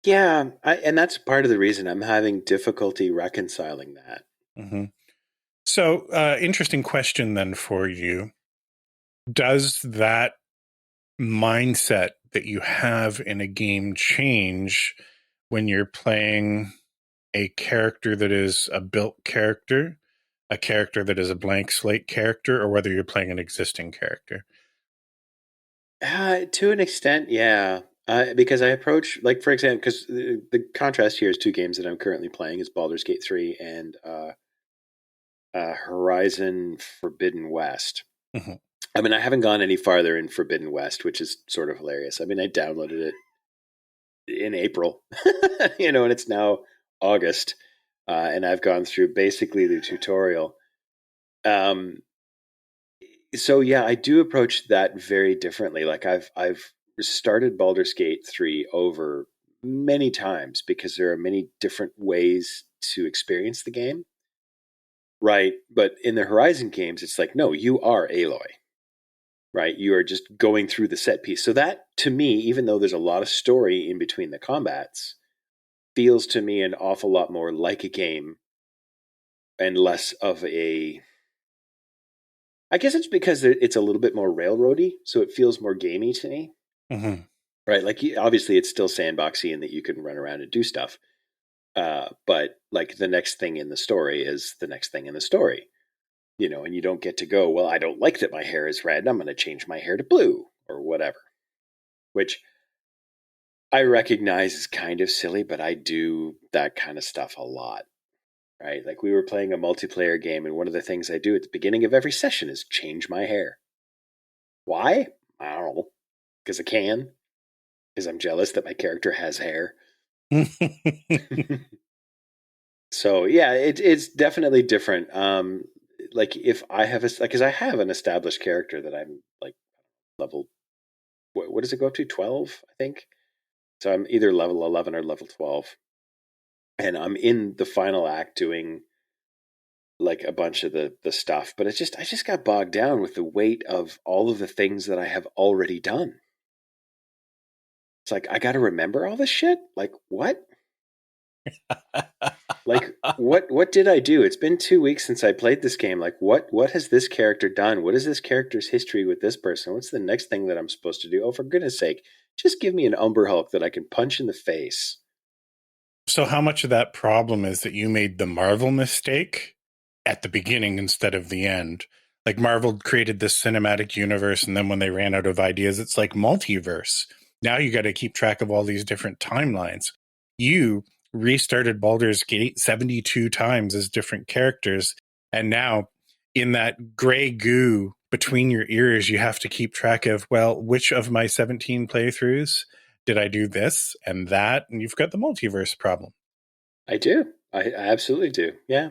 Yeah, and that's part of the reason I'm having difficulty reconciling that. So, interesting question then for you. Does that mindset that you have in a game change when you're playing a character that is a built character, a character that is a blank slate character, or whether you're playing an existing character? To an extent, yeah. Because I approach, like, for example, because the contrast here is two games that I'm currently playing is Baldur's Gate 3 and Horizon Forbidden West. I mean, I haven't gone any farther in Forbidden West, which is sort of hilarious. I mean, I downloaded it in April, and it's now August, and I've gone through basically the tutorial. So yeah, I do approach that very differently. Like I've started Baldur's Gate 3 over many times because there are many different ways to experience the game. Right. But in the Horizon games, it's like, no, you are Aloy. right? You are just going through the set piece. So that, to me, even though there's a lot of story in between the combats, feels to me an awful lot more like a game and less of a... I guess it's because it's a little bit more railroady, so it feels more gamey to me. Mm-hmm. Right? Like, obviously, it's still sandboxy in that you can run around and do stuff. But, like, the next thing in the story is the next thing in the story. You know, and you don't get to go, well, I don't like that my hair is red. I'm going to change my hair to blue or whatever. Which I recognize is kind of silly, but I do that kind of stuff a lot. Right? Like, we were playing a multiplayer game, and one of the things I do at the beginning of every session is change my hair. Why? I don't know. Because I can. Because I'm jealous that my character has hair. So, yeah, it's definitely different. Like, if I have because I have an established character that I'm, like, level... What does it go up to? 12, I think. So I'm either level 11 or level 12. And I'm in the final act doing, like, a bunch of the stuff, but I just got bogged down with the weight of all of the things that I have already done. It's like, I got to remember all this shit? Like, what? Like, what did I do? It's been 2 weeks since I played this game. Like, what has this character done? What is this character's history with this person? What's the next thing that I'm supposed to do? Oh, for goodness sake, just give me an Umber Hulk that I can punch in the face. So how much of that problem is that you made the Marvel mistake at the beginning instead of the end? Like, Marvel created this cinematic universe, and then when they ran out of ideas, it's like multiverse. Now you got to keep track of all these different timelines. You restarted Baldur's Gate 72 times as different characters, and now in that gray goo between your ears, you have to keep track of, well, which of my 17 playthroughs did I do this and that? And you've got the multiverse problem. I do. I absolutely do. Yeah.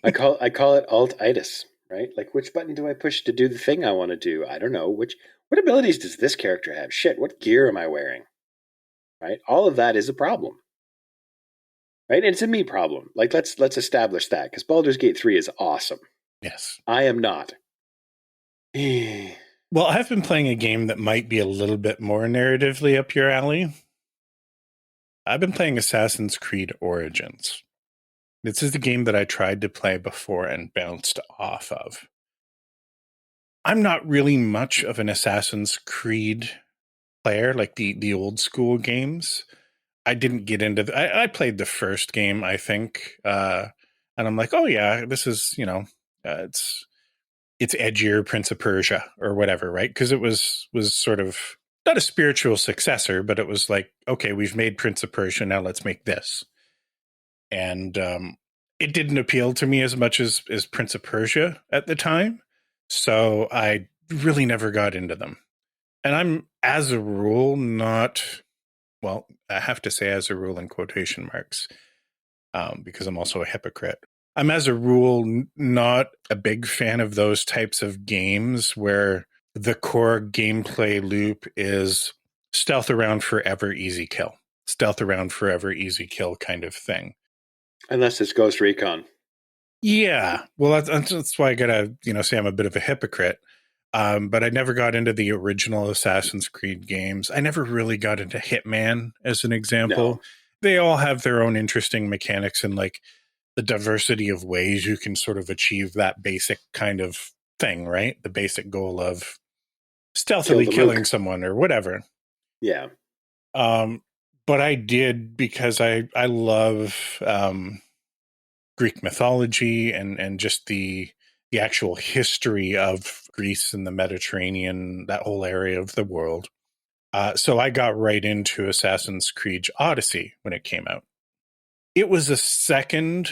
I call it alt-itis, right? Like, which button do I push to do the thing I want to do? I don't know. What abilities does this character have? Shit, what gear am I wearing? Right? All of that is a problem. Right? And it's a me problem. Like, let's establish that, because Baldur's Gate 3 is awesome. Yes. I am not. Well, I've been playing a game that might be a little bit more narratively up your alley. I've been playing Assassin's Creed Origins. This is the game that I tried to play before and bounced off of. I'm not really much of an Assassin's Creed player, like the old school games. I didn't get into I played the first game, I think, and I'm like, oh yeah, this is, it's edgier Prince of Persia or whatever, right? Because it was sort of not a spiritual successor, but it was like, okay, we've made Prince of Persia, now let's make this. And it didn't appeal to me as much as Prince of Persia at the time, so I really never got into them. And I'm, as a rule, not... Well, I have to say as a rule in quotation marks, because I'm also a hypocrite. I'm, as a rule, not a big fan of those types of games where the core gameplay loop is stealth around forever, easy kill. Stealth around forever, easy kill kind of thing. Unless it's Ghost Recon. Yeah. Well, that's why I gotta, say I'm a bit of a hypocrite. But I never got into the original Assassin's Creed games. I never really got into Hitman, as an example. No. They all have their own interesting mechanics and, like, the diversity of ways you can sort of achieve that basic kind of thing, right? The basic goal of stealthily killing someone or whatever. Yeah. But I did, because I love Greek mythology and just the actual history of Greece and the Mediterranean, that whole area of the world. So I got right into Assassin's Creed Odyssey when it came out. It was a second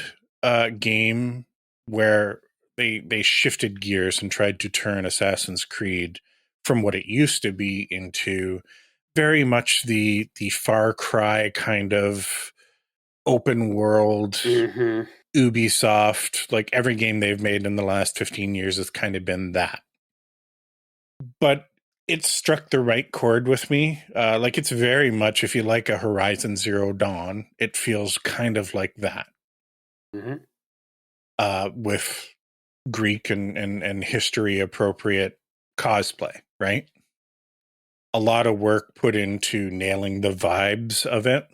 game where they shifted gears and tried to turn Assassin's Creed from what it used to be into very much the Far Cry kind of open world. Mm-hmm. Ubisoft, like every game they've made in the last 15 years has kind of been that. But it struck the right chord with me. Like, it's very much, if you like a Horizon Zero Dawn, it feels kind of like that. Mm-hmm. With Greek and history appropriate cosplay, right? A lot of work put into nailing the vibes of it.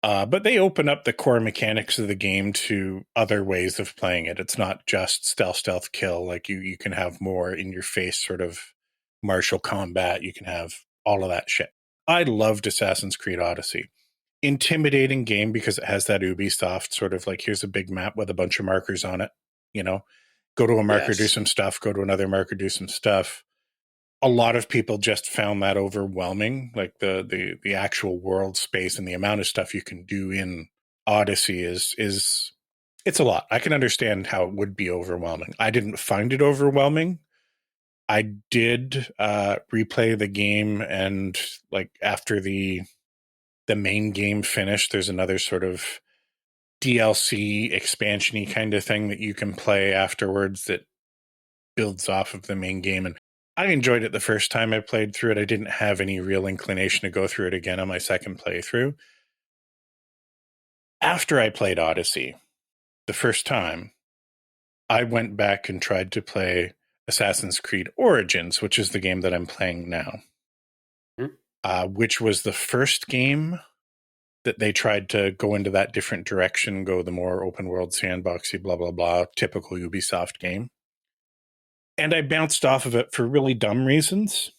But they open up the core mechanics of the game to other ways of playing it. It's not just stealth kill. Like you can have more in your face sort of martial combat. You can have all of that shit. I loved Assassin's Creed Odyssey. Intimidating game because it has that Ubisoft sort of like, here's a big map with a bunch of markers on it. You know, go to a marker, do some stuff, go to another marker, do some stuff. A lot of people just found that overwhelming, like the actual world space and the amount of stuff you can do in Odyssey is it's a lot. I can understand how it would be overwhelming. I didn't find it overwhelming. I did replay the game, and like after the main game finished, there's another sort of DLC expansion-y kind of thing that you can play afterwards that builds off of the main game. And I enjoyed it the first time I played through it. I didn't have any real inclination to go through it again on my second playthrough. After I played Odyssey the first time, I went back and tried to play Assassin's Creed Origins, which is the game that I'm playing now, which was the first game that they tried to go into that different direction, go the more open world sandboxy, blah, blah, blah, typical Ubisoft game. And I bounced off of it for really dumb reasons.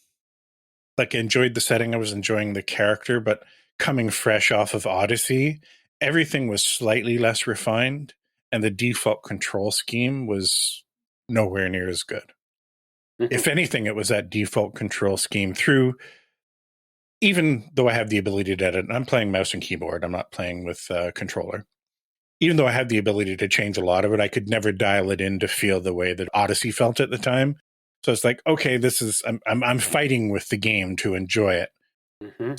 Like, I enjoyed the setting, I was enjoying the character, but coming fresh off of Odyssey, everything was slightly less refined, and the default control scheme was nowhere near as good. If anything, it was that default control scheme through, even though I have the ability to edit, I'm playing mouse and keyboard, I'm not playing with controller. Even though I had the ability to change a lot of it, I could never dial it in to feel the way that Odyssey felt at the time. So it's like, okay, this is I'm fighting with the game to enjoy it.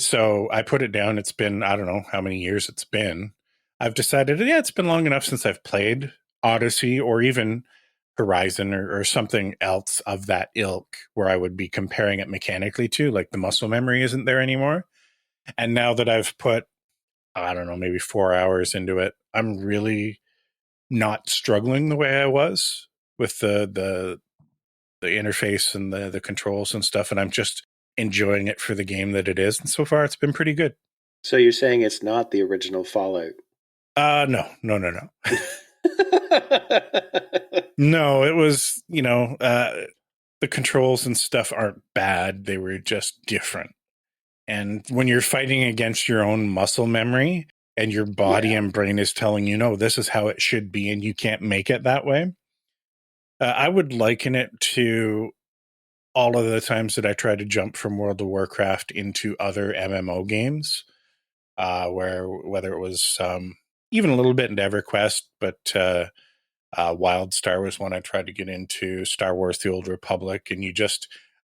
So I put it down. It's been, I don't know how many years it's been. I've decided, yeah, it's been long enough since I've played Odyssey or even Horizon or something else of that ilk where I would be comparing it mechanically to, like the muscle memory isn't there anymore. And now that I've put, I don't know, maybe 4 hours into it, I'm really not struggling the way I was with the interface and the controls and stuff, and I'm just enjoying it for the game that it is. And so far, it's been pretty good. So you're saying it's not the original Fallout? No. No, it was, the controls and stuff aren't bad. They were just different. And when you're fighting against your own muscle memory and your body and brain is telling you, no, this is how it should be, and you can't make it that way. I would liken it to all of the times that I tried to jump from World of Warcraft into other MMO games, where whether it was even a little bit into EverQuest, but WildStar was one I tried to get into, Star Wars The Old Republic, and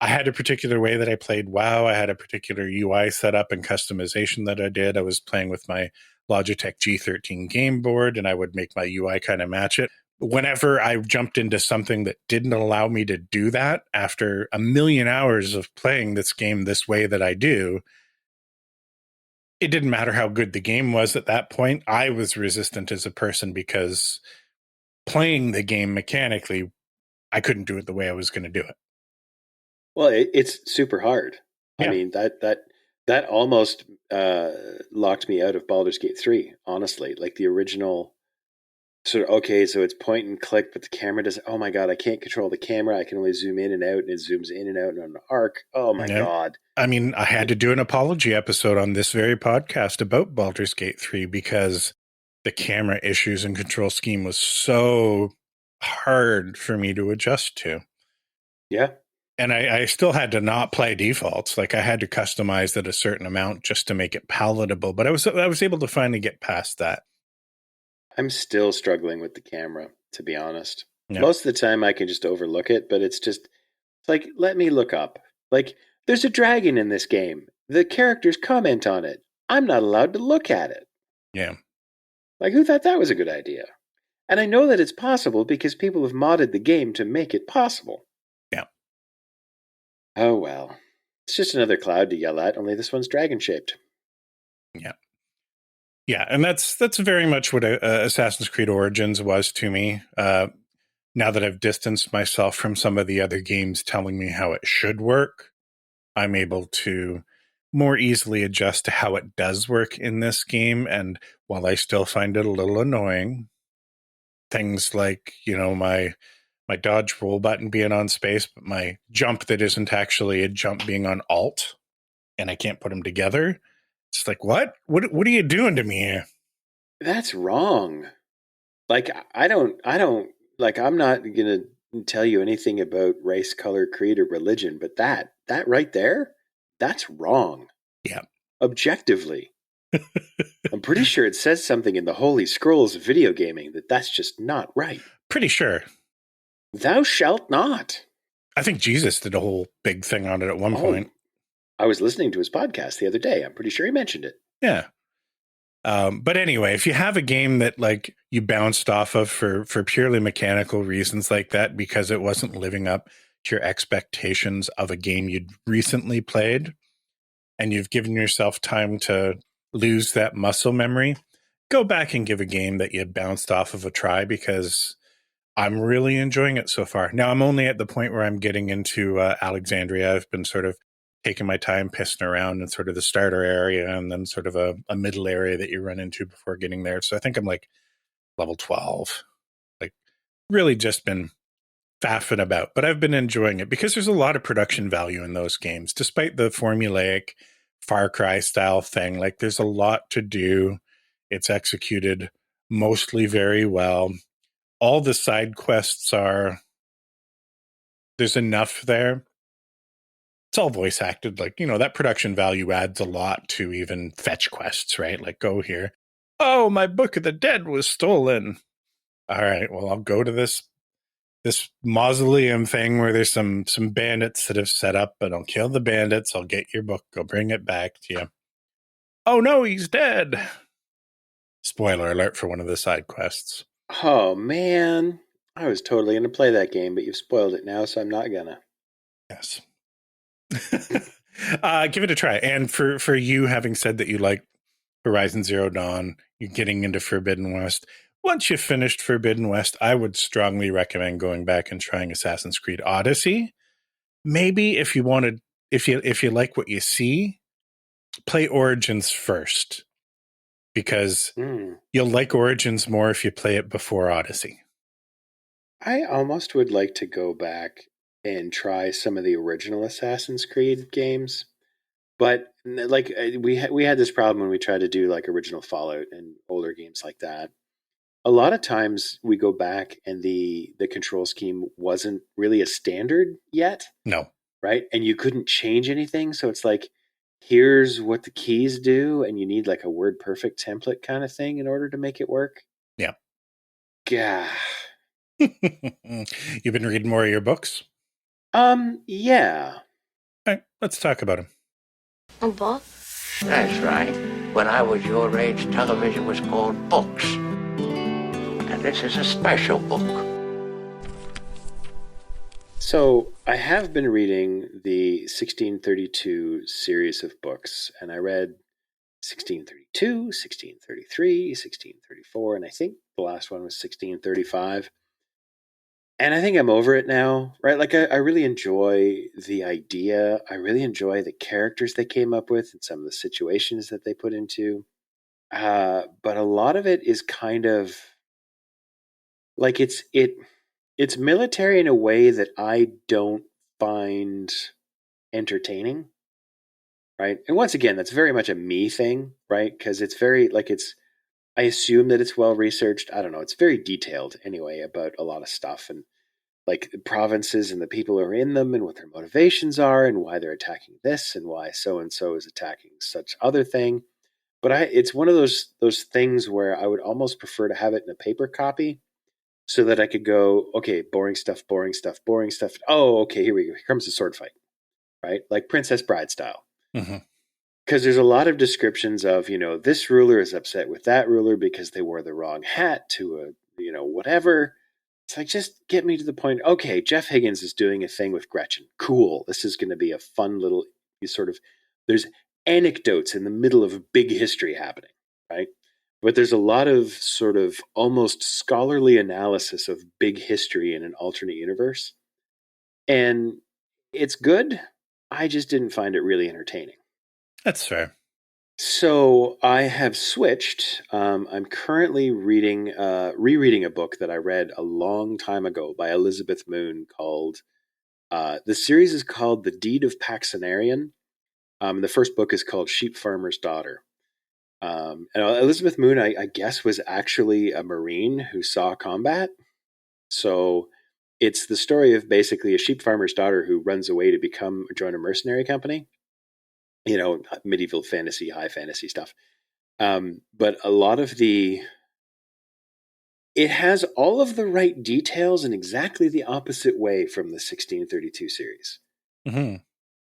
I had a particular way that I played WoW. I had a particular UI setup and customization that I did. I was playing with my Logitech G13 game board, and I would make my UI kind of match it. Whenever I jumped into something that didn't allow me to do that after a million hours of playing this game this way that I do, it didn't matter how good the game was at that point. I was resistant as a person because playing the game mechanically, I couldn't do it the way I was going to do it. Well, it's super hard. Yeah. I mean, that almost locked me out of Baldur's Gate 3, honestly. Like the original sort of, okay, so it's point and click, but the camera doesn't, oh my God, I can't control the camera. I can only zoom in and out, and it zooms in and out on an arc. Oh my God. I mean, I had to do an apology episode on this very podcast about Baldur's Gate 3 because the camera issues and control scheme was so hard for me to adjust to. Yeah. And I still had to not play defaults. Like I had to customize it a certain amount just to make it palatable. But I was able to finally get past that. I'm still struggling with the camera, to be honest. Yeah. Most of the time I can just overlook it, but it's like, let me look up. Like, there's a dragon in this game. The characters comment on it. I'm not allowed to look at it. Yeah. Like, who thought that was a good idea? And I know that it's possible because people have modded the game to make it possible. Yeah. Oh, well. It's just another cloud to yell at, only this one's dragon-shaped. Yeah. Yeah, and that's very much what Assassin's Creed Origins was to me. now that I've distanced myself from some of the other games telling me how it should work, I'm able to more easily adjust to how it does work in this game. And while I still find it a little annoying, things like, my dodge roll button being on space, but my jump that isn't actually a jump being on alt, and I can't put them together. It's like, what are you doing to me here? That's wrong. Like, I don't, like, I'm not going to tell you anything about race, color, creed, or religion, but that right there, that's wrong. Yeah. Objectively. I'm pretty sure it says something in the Holy Scrolls of video gaming that's just not right. Pretty sure. Thou shalt not. I think Jesus did a whole big thing on it at one point. I was listening to his podcast the other day. I'm pretty sure he mentioned it. Yeah. But anyway, if you have a game that like you bounced off of for purely mechanical reasons like that, because it wasn't living up to your expectations of a game you'd recently played, and you've given yourself time to lose that muscle memory, go back and give a game that you bounced off of a try, because I'm really enjoying it so far. Now, I'm only at the point where I'm getting into Alexandria. I've been sort of taking my time pissing around in sort of the starter area and then sort of a middle area that you run into before getting there. So I think I'm like level 12, like really just been faffing about, but I've been enjoying it because there's a lot of production value in those games, despite the formulaic Far Cry style thing. Like there's a lot to do. It's executed mostly very well. All the side quests there's enough there. It's all voice acted. Like, that production value adds a lot to even fetch quests, right? Like, go here. Oh, my Book of the Dead was stolen. All right, well, I'll go to this mausoleum thing where there's some bandits that have set up, and I'll kill the bandits. I'll get your book. I'll bring it back to you. Oh, no, he's dead. Spoiler alert for one of the side quests. Oh, man. I was totally going to play that game, but you've spoiled it now, so I'm not going to. Yes. Give it a try. And for you, having said that you like Horizon Zero Dawn, you're getting into Forbidden West. Once you've finished Forbidden West, I would strongly recommend going back and trying Assassin's Creed Odyssey. Maybe if you like what you see, play Origins first, because you'll like Origins more if you play it before Odyssey. I almost would like to go back and try some of the original Assassin's Creed games, but like we had this problem when we tried to do like original Fallout and older games like that. A lot of times we go back and the control scheme wasn't really a standard yet. No. Right? And you couldn't change anything, so it's like, here's what the keys do, and you need like a WordPerfect template kind of thing in order to make it work. Yeah. Gah. You've been reading more of your books? Yeah. All right, let's talk about them. A book? That's right. When I was your age, television was called books. And this is a special book. So I have been reading the 1632 series of books, and I read 1632, 1633, 1634, and I think the last one was 1635. And I think I'm over it now, right? Like, I really enjoy the idea. I really enjoy the characters they came up with and some of the situations that they put into. But a lot of it is kind of like it's military in a way that I don't find entertaining, right? And once again, that's very much a me thing, right? Because it's very like I assume that it's well researched. I don't know. It's very detailed anyway about a lot of stuff, and like the provinces and the people who are in them and what their motivations are and why they're attacking this and why so and so is attacking such other thing. But it's one of those things where I would almost prefer to have it in a paper copy so that I could go, okay, boring stuff, boring stuff, boring stuff. Oh, okay, here we go. Here comes the sword fight, right? Like Princess Bride style. Mm-hmm. Because there's a lot of descriptions of, this ruler is upset with that ruler because they wore the wrong hat to a, whatever. It's like, just get me to the point. Okay, Jeff Higgins is doing a thing with Gretchen. Cool. This is going to be a fun little there's anecdotes in the middle of a big history happening, right? but there's a lot of sort of almost scholarly analysis of big history in an alternate universe. And it's good. I just didn't find it really entertaining. That's fair. So I have switched. I'm currently rereading a book that I read a long time ago by Elizabeth Moon called, the series is called The Deed of Paxenarian. The first book is called Sheep Farmer's Daughter. And Elizabeth Moon, I guess, was actually a Marine who saw combat. So it's the story of basically a sheep farmer's daughter who runs away to join a mercenary company. Medieval fantasy, high fantasy stuff. But a lot of it has all of the right details in exactly the opposite way from the 1632 series. Mm-hmm.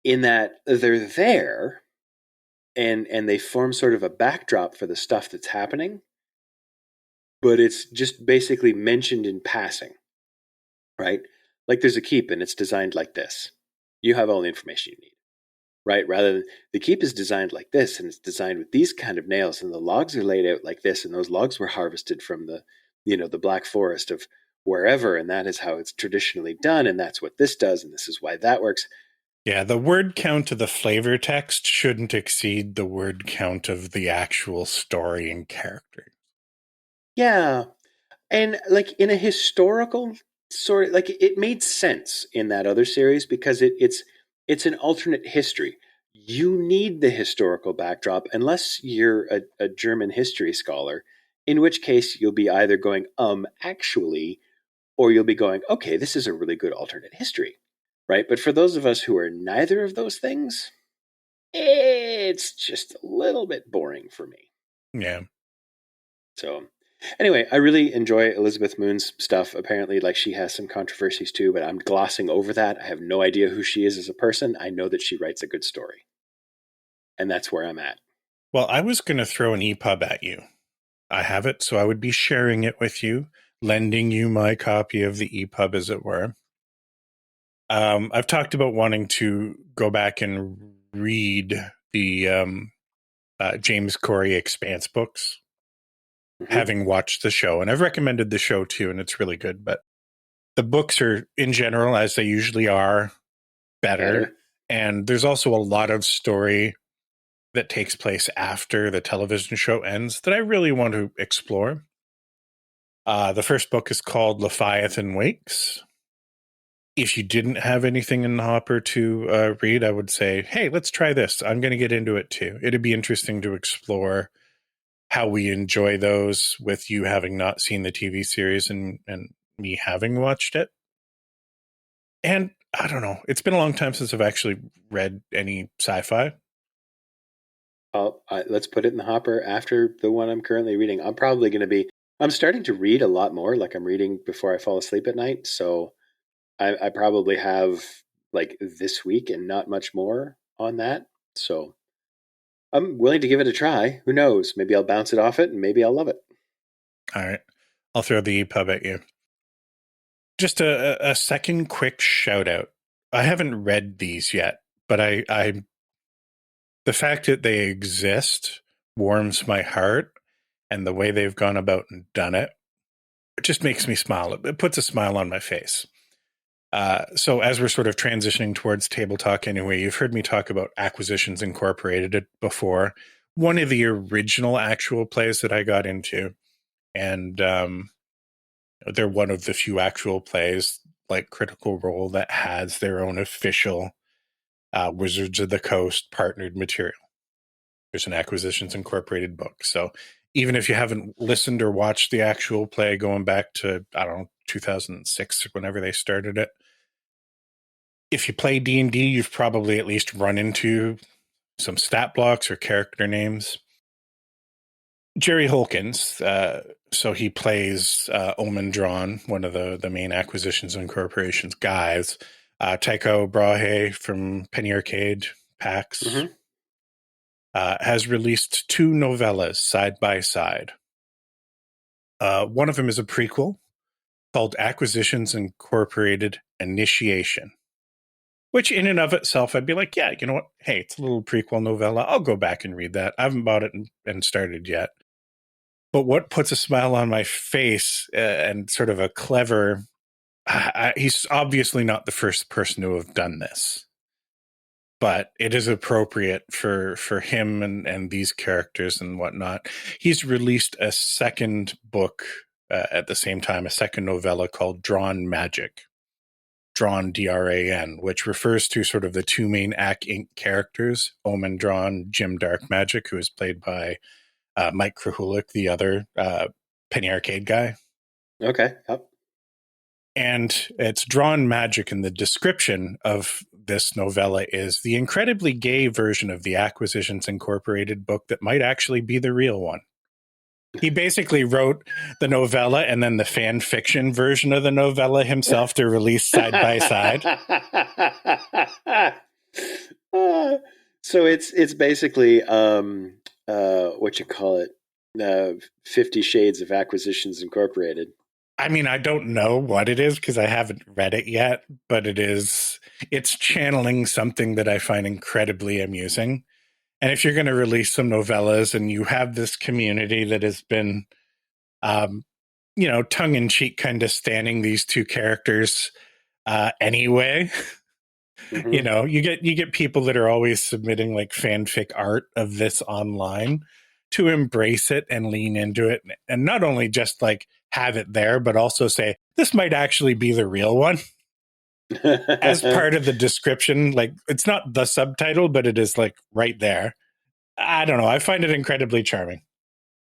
In that they're there and they form sort of a backdrop for the stuff that's happening, but it's just basically mentioned in passing, right? Like there's a keep and it's designed like this. You have all the information you need. Right, rather than the keep is designed like this, and it's designed with these kind of nails, and the logs are laid out like this, and those logs were harvested from the Black Forest of wherever, and that is how it's traditionally done, and that's what this does, and this is why that works. Yeah, the word count of the flavor text shouldn't exceed the word count of the actual story and character. Yeah, and like in a historical sort of, like it made sense in that other series because it's an alternate history. You need the historical backdrop unless you're a German history scholar, in which case you'll be either going, actually, or you'll be going, okay, this is a really good alternate history, right? But for those of us who are neither of those things, it's just a little bit boring for me. Yeah. So anyway, I really enjoy Elizabeth Moon's stuff. Apparently, like, she has some controversies too, but I'm glossing over that. I have no idea who she is as a person. I know that she writes a good story. And that's where I'm at. Well, I was going to throw an EPUB at you. I have it, so I would be sharing it with you, lending you my copy of the EPUB, as it were. I've talked about wanting to go back and read the James Corey Expanse books, having watched the show. And I've recommended the show too, and it's really good. But the books are, in general, as they usually are, better. And there's also a lot of story that takes place after the television show ends that I really want to explore. The first book is called Leviathan Wakes. If you didn't have anything in the hopper to read, I would say, hey, let's try this. I'm going to get into it too. It'd be interesting to explore how we enjoy those with you having not seen the TV series and me having watched it. And I don't know. It's been a long time since I've actually read any sci-fi. Let's put it in the hopper after the one I'm currently reading. I'm starting to read a lot more. Like, I'm reading before I fall asleep at night. So I probably have like this week and not much more on that. So I'm willing to give it a try. Who knows? Maybe I'll bounce it off it and maybe I'll love it. All right. I'll throw the EPUB at you. Just a second quick shout out. I haven't read these yet, but the fact that they exist warms my heart, and the way they've gone about and done it just makes me smile. It puts a smile on my face. So as we're sort of transitioning towards table talk anyway, you've heard me talk about Acquisitions Incorporated before. One of the original actual plays that I got into, and they're one of the few actual plays like Critical Role that has their own official Wizards of the Coast partnered material. There's an Acquisitions Incorporated book. So even if you haven't listened or watched the actual play going back to, 2006, whenever they started it, if you play D&D, you've probably at least run into some stat blocks or character names. Jerry Holkins, so he plays Omen Drawn, one of the main Acquisitions Incorporation's guys. Tycho Brahe from Penny Arcade, PAX, has released 2 novellas side by side. One of them is a prequel called Acquisitions Incorporated Initiation, which in and of itself, I'd be like, yeah, you know what? Hey, it's a little prequel novella. I'll go back and read that. I haven't bought it and started yet. But what puts a smile on my face and sort of a clever, he's obviously not the first person to have done this, but it is appropriate for him and these characters and whatnot. He's released a second book at the same time, a second novella called Drawn Magic. Drawn, D-R-A-N, which refers to sort of the two main Ack Inc. characters, Omen Drawn, Jim Dark Magic, who is played by Mike Krahulik, the other Penny Arcade guy. Okay. Yep. And it's Drawn Magic, and the description of this novella is the incredibly gay version of the Acquisitions Incorporated book that might actually be the real one. He basically wrote the novella and then the fan fiction version of the novella himself to release side by side. So it's basically what you call it, 50 Shades of Acquisitions Incorporated. I mean, I don't know what it is because I haven't read it yet, but it's channeling something that I find incredibly amusing. And if you're going to release some novellas and you have this community that has been, tongue in cheek kind of standing these two characters anyway, Mm-hmm. you get people that are always submitting like fanfic art of this online to embrace it and lean into it. And not only just like have it there, but also say, this might actually be the real one. As part of the description, like it's not the subtitle, but it is like right there. I don't know. I find it incredibly charming.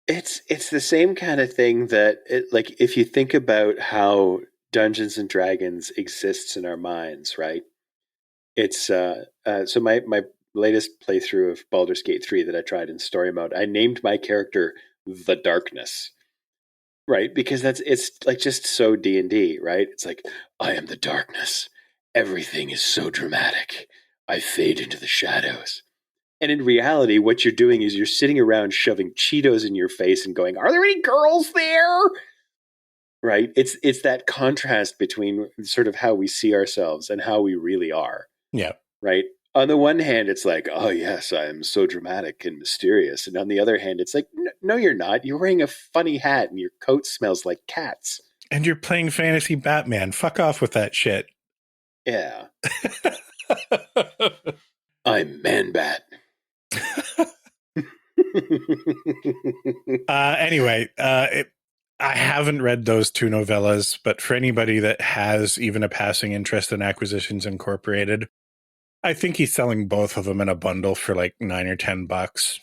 It's the same kind of thing that like if you think about how Dungeons and Dragons exists in our minds, right? It's so my latest playthrough of Baldur's Gate 3 that I tried in story mode, I named my character The Darkness. Right? Because it's like just so D&D, right? It's like, I am the darkness. Everything is so dramatic. I fade into the shadows. And in reality, what you're doing is you're sitting around shoving Cheetos in your face and going, are there any girls there? Right? It's that contrast between sort of how we see ourselves and how we really are. Yeah. Right? On the one hand, it's like, oh, yes, I'm so dramatic and mysterious. And on the other hand, it's like, no, you're not. You're wearing a funny hat and your coat smells like cats. And you're playing fantasy Batman. Fuck off with that shit. Yeah. I'm Man-Bat. Anyway, I haven't read those two novellas, but for anybody that has even a passing interest in Acquisitions Incorporated, I think he's selling both of them in a bundle for like $9 or $10.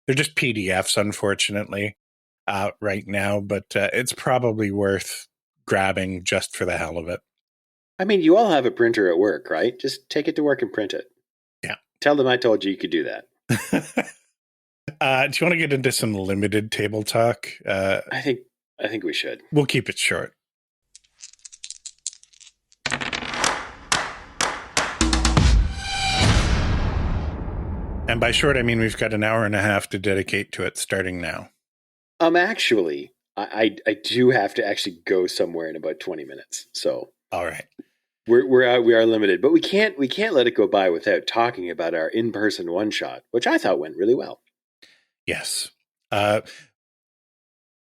They're just PDFs, unfortunately, right now, but it's probably worth grabbing just for the hell of it. I mean, you all have a printer at work, right? Just take it to work and print it. Yeah. Tell them I told you could do that. Do you want to get into some limited table talk? I think we should. We'll keep it short. And by short, I mean we've got an hour and a half to dedicate to it starting now. Actually, I do have to actually go somewhere in about 20 minutes. So all right. We are limited, but we can't let it go by without talking about our in-person one-shot, which I thought went really well. Yes. I've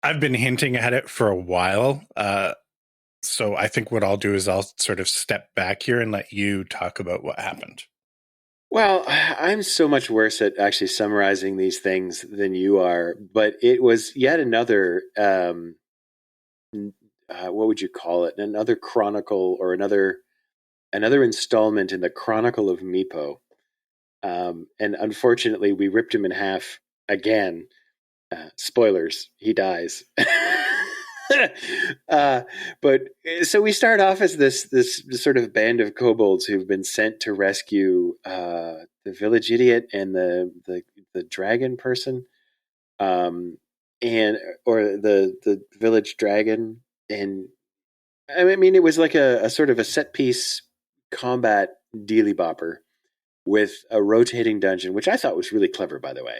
been hinting at it for a while. So I think what I'll do is I'll sort of step back here and let you talk about what happened. Well, I'm so much worse at actually summarizing these things than you are, but it was yet another, what would you call it? Another chronicle or another installment in the Chronicle of Meepo. And unfortunately, we ripped him in half again. Spoilers, he dies. But so we start off as this sort of band of kobolds who've been sent to rescue the village idiot and the dragon person, or the village dragon. And I mean, it was like a sort of a set piece combat dealy bopper with a rotating dungeon, which I thought was really clever, by the way.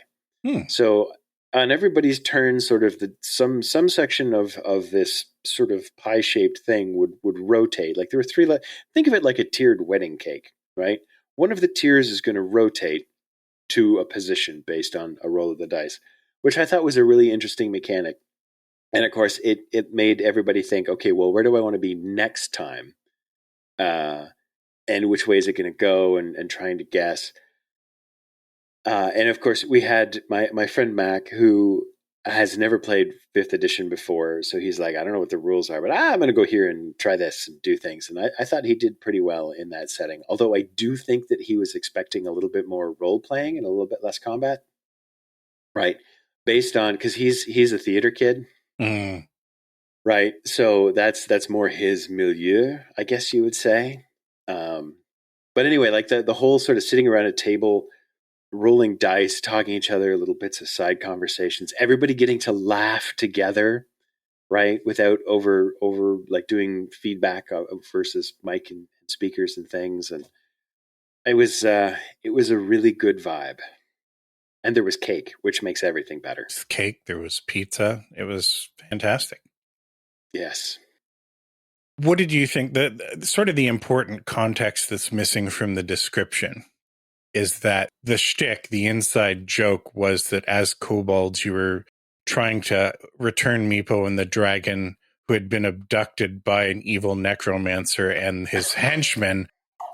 So on everybody's turn, sort of some section of this sort of pie-shaped thing would rotate. Like there were three. Think of it like a tiered wedding cake, right? One of the tiers is going to rotate to a position based on a roll of the dice. which I thought was a really interesting mechanic. And of course, it made everybody think, okay, well, where do I want to be next time? And which way is it going to go? And trying to guess. And of course, we had my friend Mac, who has never played 5th edition before. So he's like, I don't know what the rules are, but I'm going to go here and try this and do things. And I thought he did pretty well in that setting. Although I do think that he was expecting a little bit more role playing and a little bit less combat. Right. Based on, because he's a theater kid. Mm. Right. So that's more his milieu, I guess you would say. But anyway, like the whole sort of sitting around a table, rolling dice, talking to each other, little bits of side conversations, everybody getting to laugh together, right? Without over like doing feedback versus mic and speakers and things. And it was a really good vibe. And there was cake, which makes everything better. There was cake, there was pizza. It was fantastic. Yes. What did you think? Sort of the important context that's missing from the description is that the shtick, the inside joke, was that as kobolds, you were trying to return Meepo and the dragon who had been abducted by an evil necromancer and his henchmen,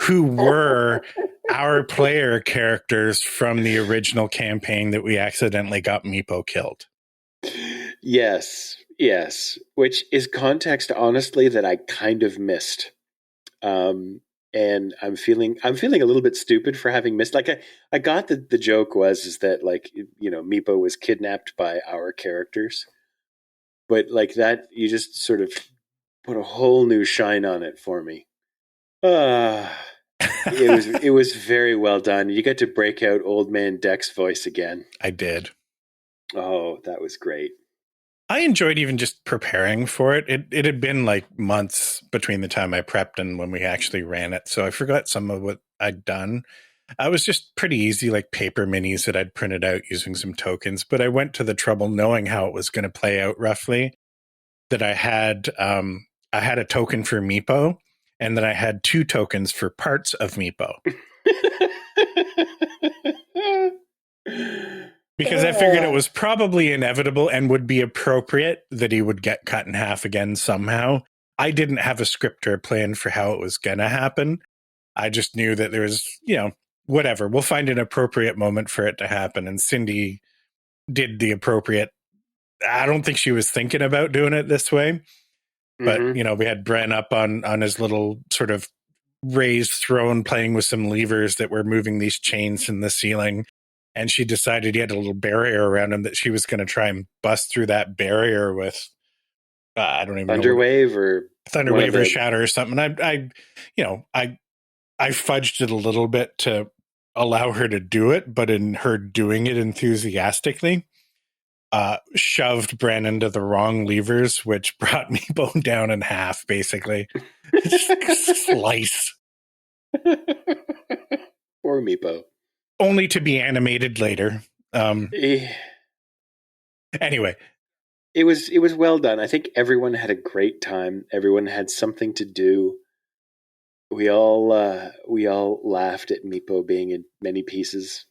who were our player characters from the original campaign that we accidentally got Meepo killed. Yes, which is context, honestly, that I kind of missed. And I'm feeling a little bit stupid for having missed. Like I got the joke is that, like, you know, Meepo was kidnapped by our characters, but like that, you just sort of put a whole new shine on it for me. It was very well done. You got to break out Old Man Deck's voice again. I did. Oh, that was great. I enjoyed even just preparing for it. It had been like months between the time I prepped and when we actually ran it. So I forgot some of what I'd done. I was just pretty easy, like paper minis that I'd printed out using some tokens. But I went to the trouble knowing how it was going to play out roughly, that I had a token for Meepo and that I had 2 tokens for parts of Meepo. Because I figured it was probably inevitable and would be appropriate that he would get cut in half again somehow. I didn't have a script or a plan for how it was going to happen. I just knew that there was, you know, whatever. We'll find an appropriate moment for it to happen. And Cindy did the appropriate. I don't think she was thinking about doing it this way. But, you know, we had Bren up on his little sort of raised throne playing with some levers that were moving these chains in the ceiling. And she decided he had a little barrier around him that she was going to try and bust through that barrier with, I don't even know. Thunderwave or Shatter or something. I fudged it a little bit to allow her to do it, but in her doing it enthusiastically, shoved Bren into the wrong levers, which brought Meepo down in half, basically. Slice. Poor Meepo. Only to be animated later. Anyway. It was well done. I think everyone had a great time. Everyone had something to do. We all laughed at Meepo being in many pieces.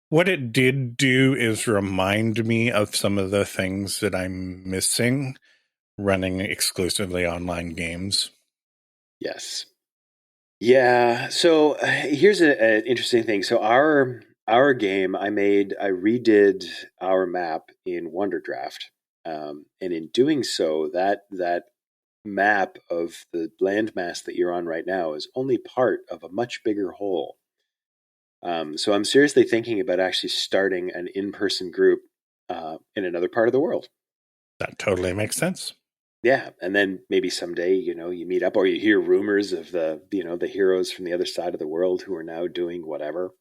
What it did do is remind me of some of the things that I'm missing running exclusively online games. Yes. Yeah. So here's an interesting thing. So our game, I redid our map in Wonderdraft, and in doing so, that map of the landmass that you're on right now is only part of a much bigger whole. So I'm seriously thinking about actually starting an in-person group in another part of the world. That totally makes sense. Yeah, and then maybe someday, you know, you meet up or you hear rumors of the heroes from the other side of the world who are now doing whatever.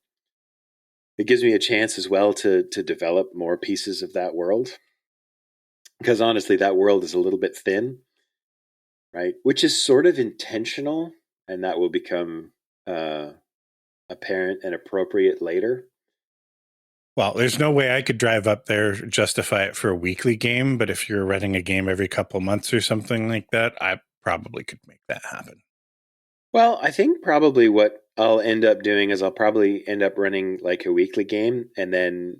It gives me a chance as well to develop more pieces of that world. Because honestly, that world is a little bit thin, right? Which is sort of intentional, and that will become apparent and appropriate later. Well, there's no way I could drive up there, justify it for a weekly game, but if you're running a game every couple months or something like that, I probably could make that happen. Well, I think probably what I'll end up doing is I'll probably end up running like a weekly game, and then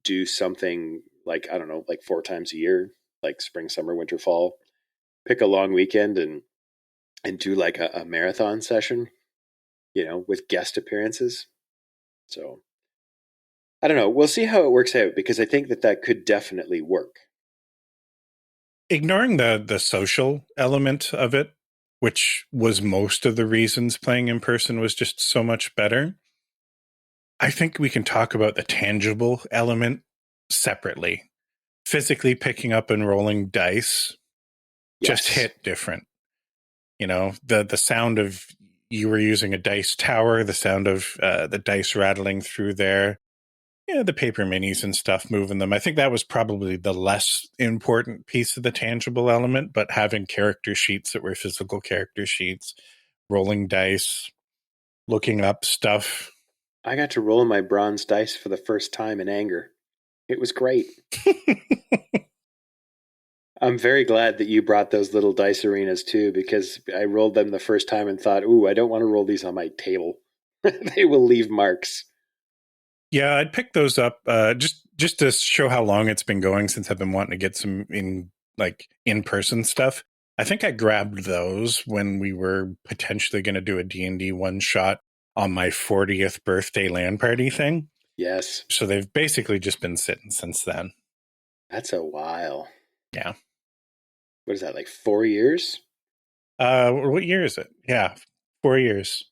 do something like, I don't know, like 4 times a year, like spring, summer, winter, fall, pick a long weekend and do like a marathon session, with guest appearances. So I don't know. We'll see how it works out, because I think that could definitely work. Ignoring the social element of it, which was most of the reasons playing in person was just so much better, I think we can talk about the tangible element separately. Physically picking up and rolling dice just Yes. hit different. The sound of you were using a dice tower, the sound of the dice rattling through there, the paper minis and stuff, moving them. I think that was probably the less important piece of the tangible element, but having character sheets that were physical character sheets, rolling dice, looking up stuff. I got to roll my bronze dice for the first time in anger. It was great. I'm very glad that you brought those little dice arenas too, because I rolled them the first time and thought, ooh, I don't want to roll these on my table. They will leave marks. Yeah, I'd pick those up just to show how long it's been going since I've been wanting to get some in-person stuff. I think I grabbed those when we were potentially going to do a D&D one-shot on my 40th birthday LAN party thing. Yes. So they've basically just been sitting since then. That's a while. Yeah. What is that, like 4 years? What year is it? Yeah, 4 years.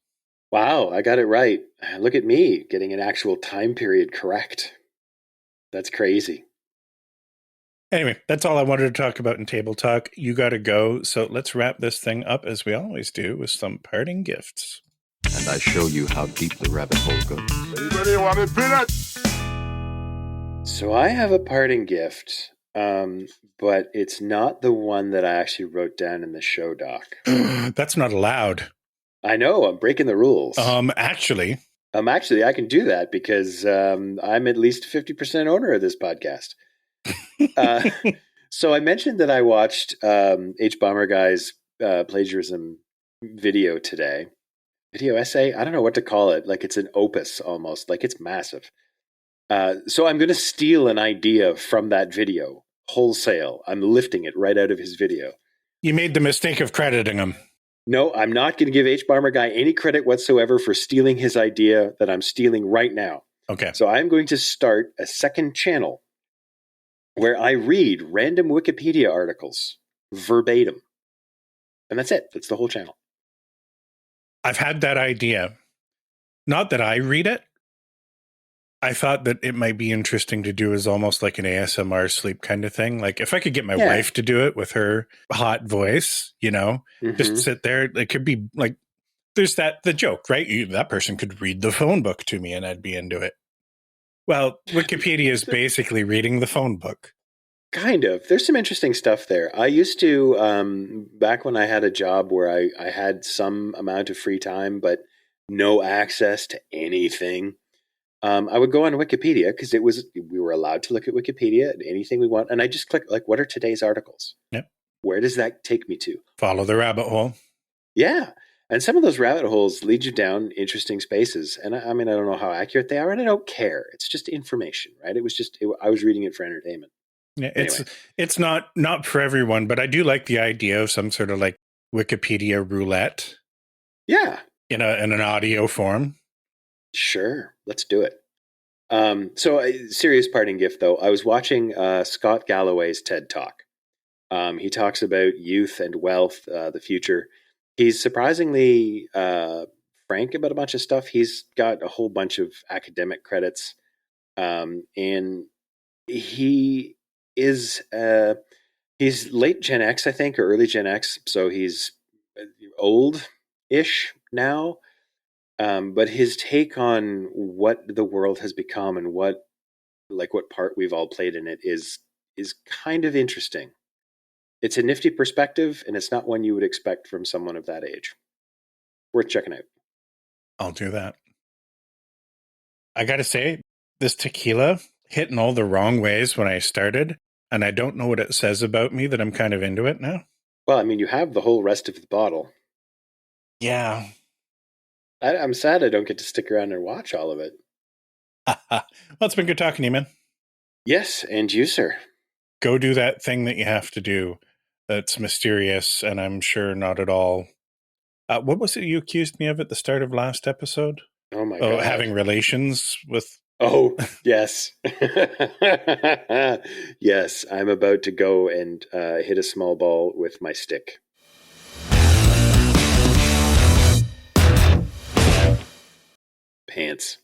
Wow, I got it right. Look at me getting an actual time period correct. That's crazy. Anyway, that's all I wanted to talk about in Table Talk. You got to go. So let's wrap this thing up as we always do with some parting gifts. And I show you how deep the rabbit hole goes. Anybody want a peanut? So I have a parting gift, but it's not the one that I actually wrote down in the show doc. That's not allowed. I know, I'm breaking the rules. Actually, I can do that because I'm at least 50% owner of this podcast. So I mentioned that I watched H. Bomber Guy's plagiarism video today. Video essay? I don't know what to call it. Like it's an opus almost. Like it's massive. So I'm going to steal an idea from that video wholesale. I'm lifting it right out of his video. You made the mistake of crediting him. No, I'm not going to give H. Bomber Guy any credit whatsoever for stealing his idea that I'm stealing right now. Okay. So I'm going to start a second channel where I read random Wikipedia articles verbatim. And that's it. That's the whole channel. I've had that idea. Not that I read it. I thought that it might be interesting to do as almost like an ASMR sleep kind of thing. Like if I could get my wife to do it with her hot voice, just sit there. It could be like, there's the joke, right? That person could read the phone book to me and I'd be into it. Well, Wikipedia is basically reading the phone book. Kind of. There's some interesting stuff there. I used to, back when I had a job where I had some amount of free time, but no access to anything. I would go on Wikipedia because we were allowed to look at Wikipedia and anything we want. And I just click like, what are today's articles? Yep. Where does that take me to? Follow the rabbit hole. Yeah. And some of those rabbit holes lead you down interesting spaces. And I mean, I don't know how accurate they are and I don't care. It's just information, right? I was reading it for entertainment. Yeah, Anyway. it's not for everyone, but I do like the idea of some sort of like Wikipedia roulette. Yeah. In an audio form. Sure. Let's do it. So a serious parting gift though. I was watching Scott Galloway's TED Talk. He talks about youth and wealth, the future. He's surprisingly frank about a bunch of stuff. He's got a whole bunch of academic credits. And he is he's late Gen X, I think, or early Gen X. So he's old-ish now. But his take on what the world has become and what part we've all played in it is kind of interesting. It's a nifty perspective, and it's not one you would expect from someone of that age. Worth checking out. I'll do that. I got to say, this tequila hit in all the wrong ways when I started, and I don't know what it says about me that I'm kind of into it now. Well, I mean, you have the whole rest of the bottle. Yeah. I'm sad I don't get to stick around and watch all of it. Well, it's been good talking to you, man. Yes, and you, sir. Go do that thing that you have to do that's mysterious, and I'm sure not at all. What was it you accused me of at the start of last episode? Oh, my God. Having relations with... Oh, yes. Yes, I'm about to go and hit a small ball with my stick. Pants.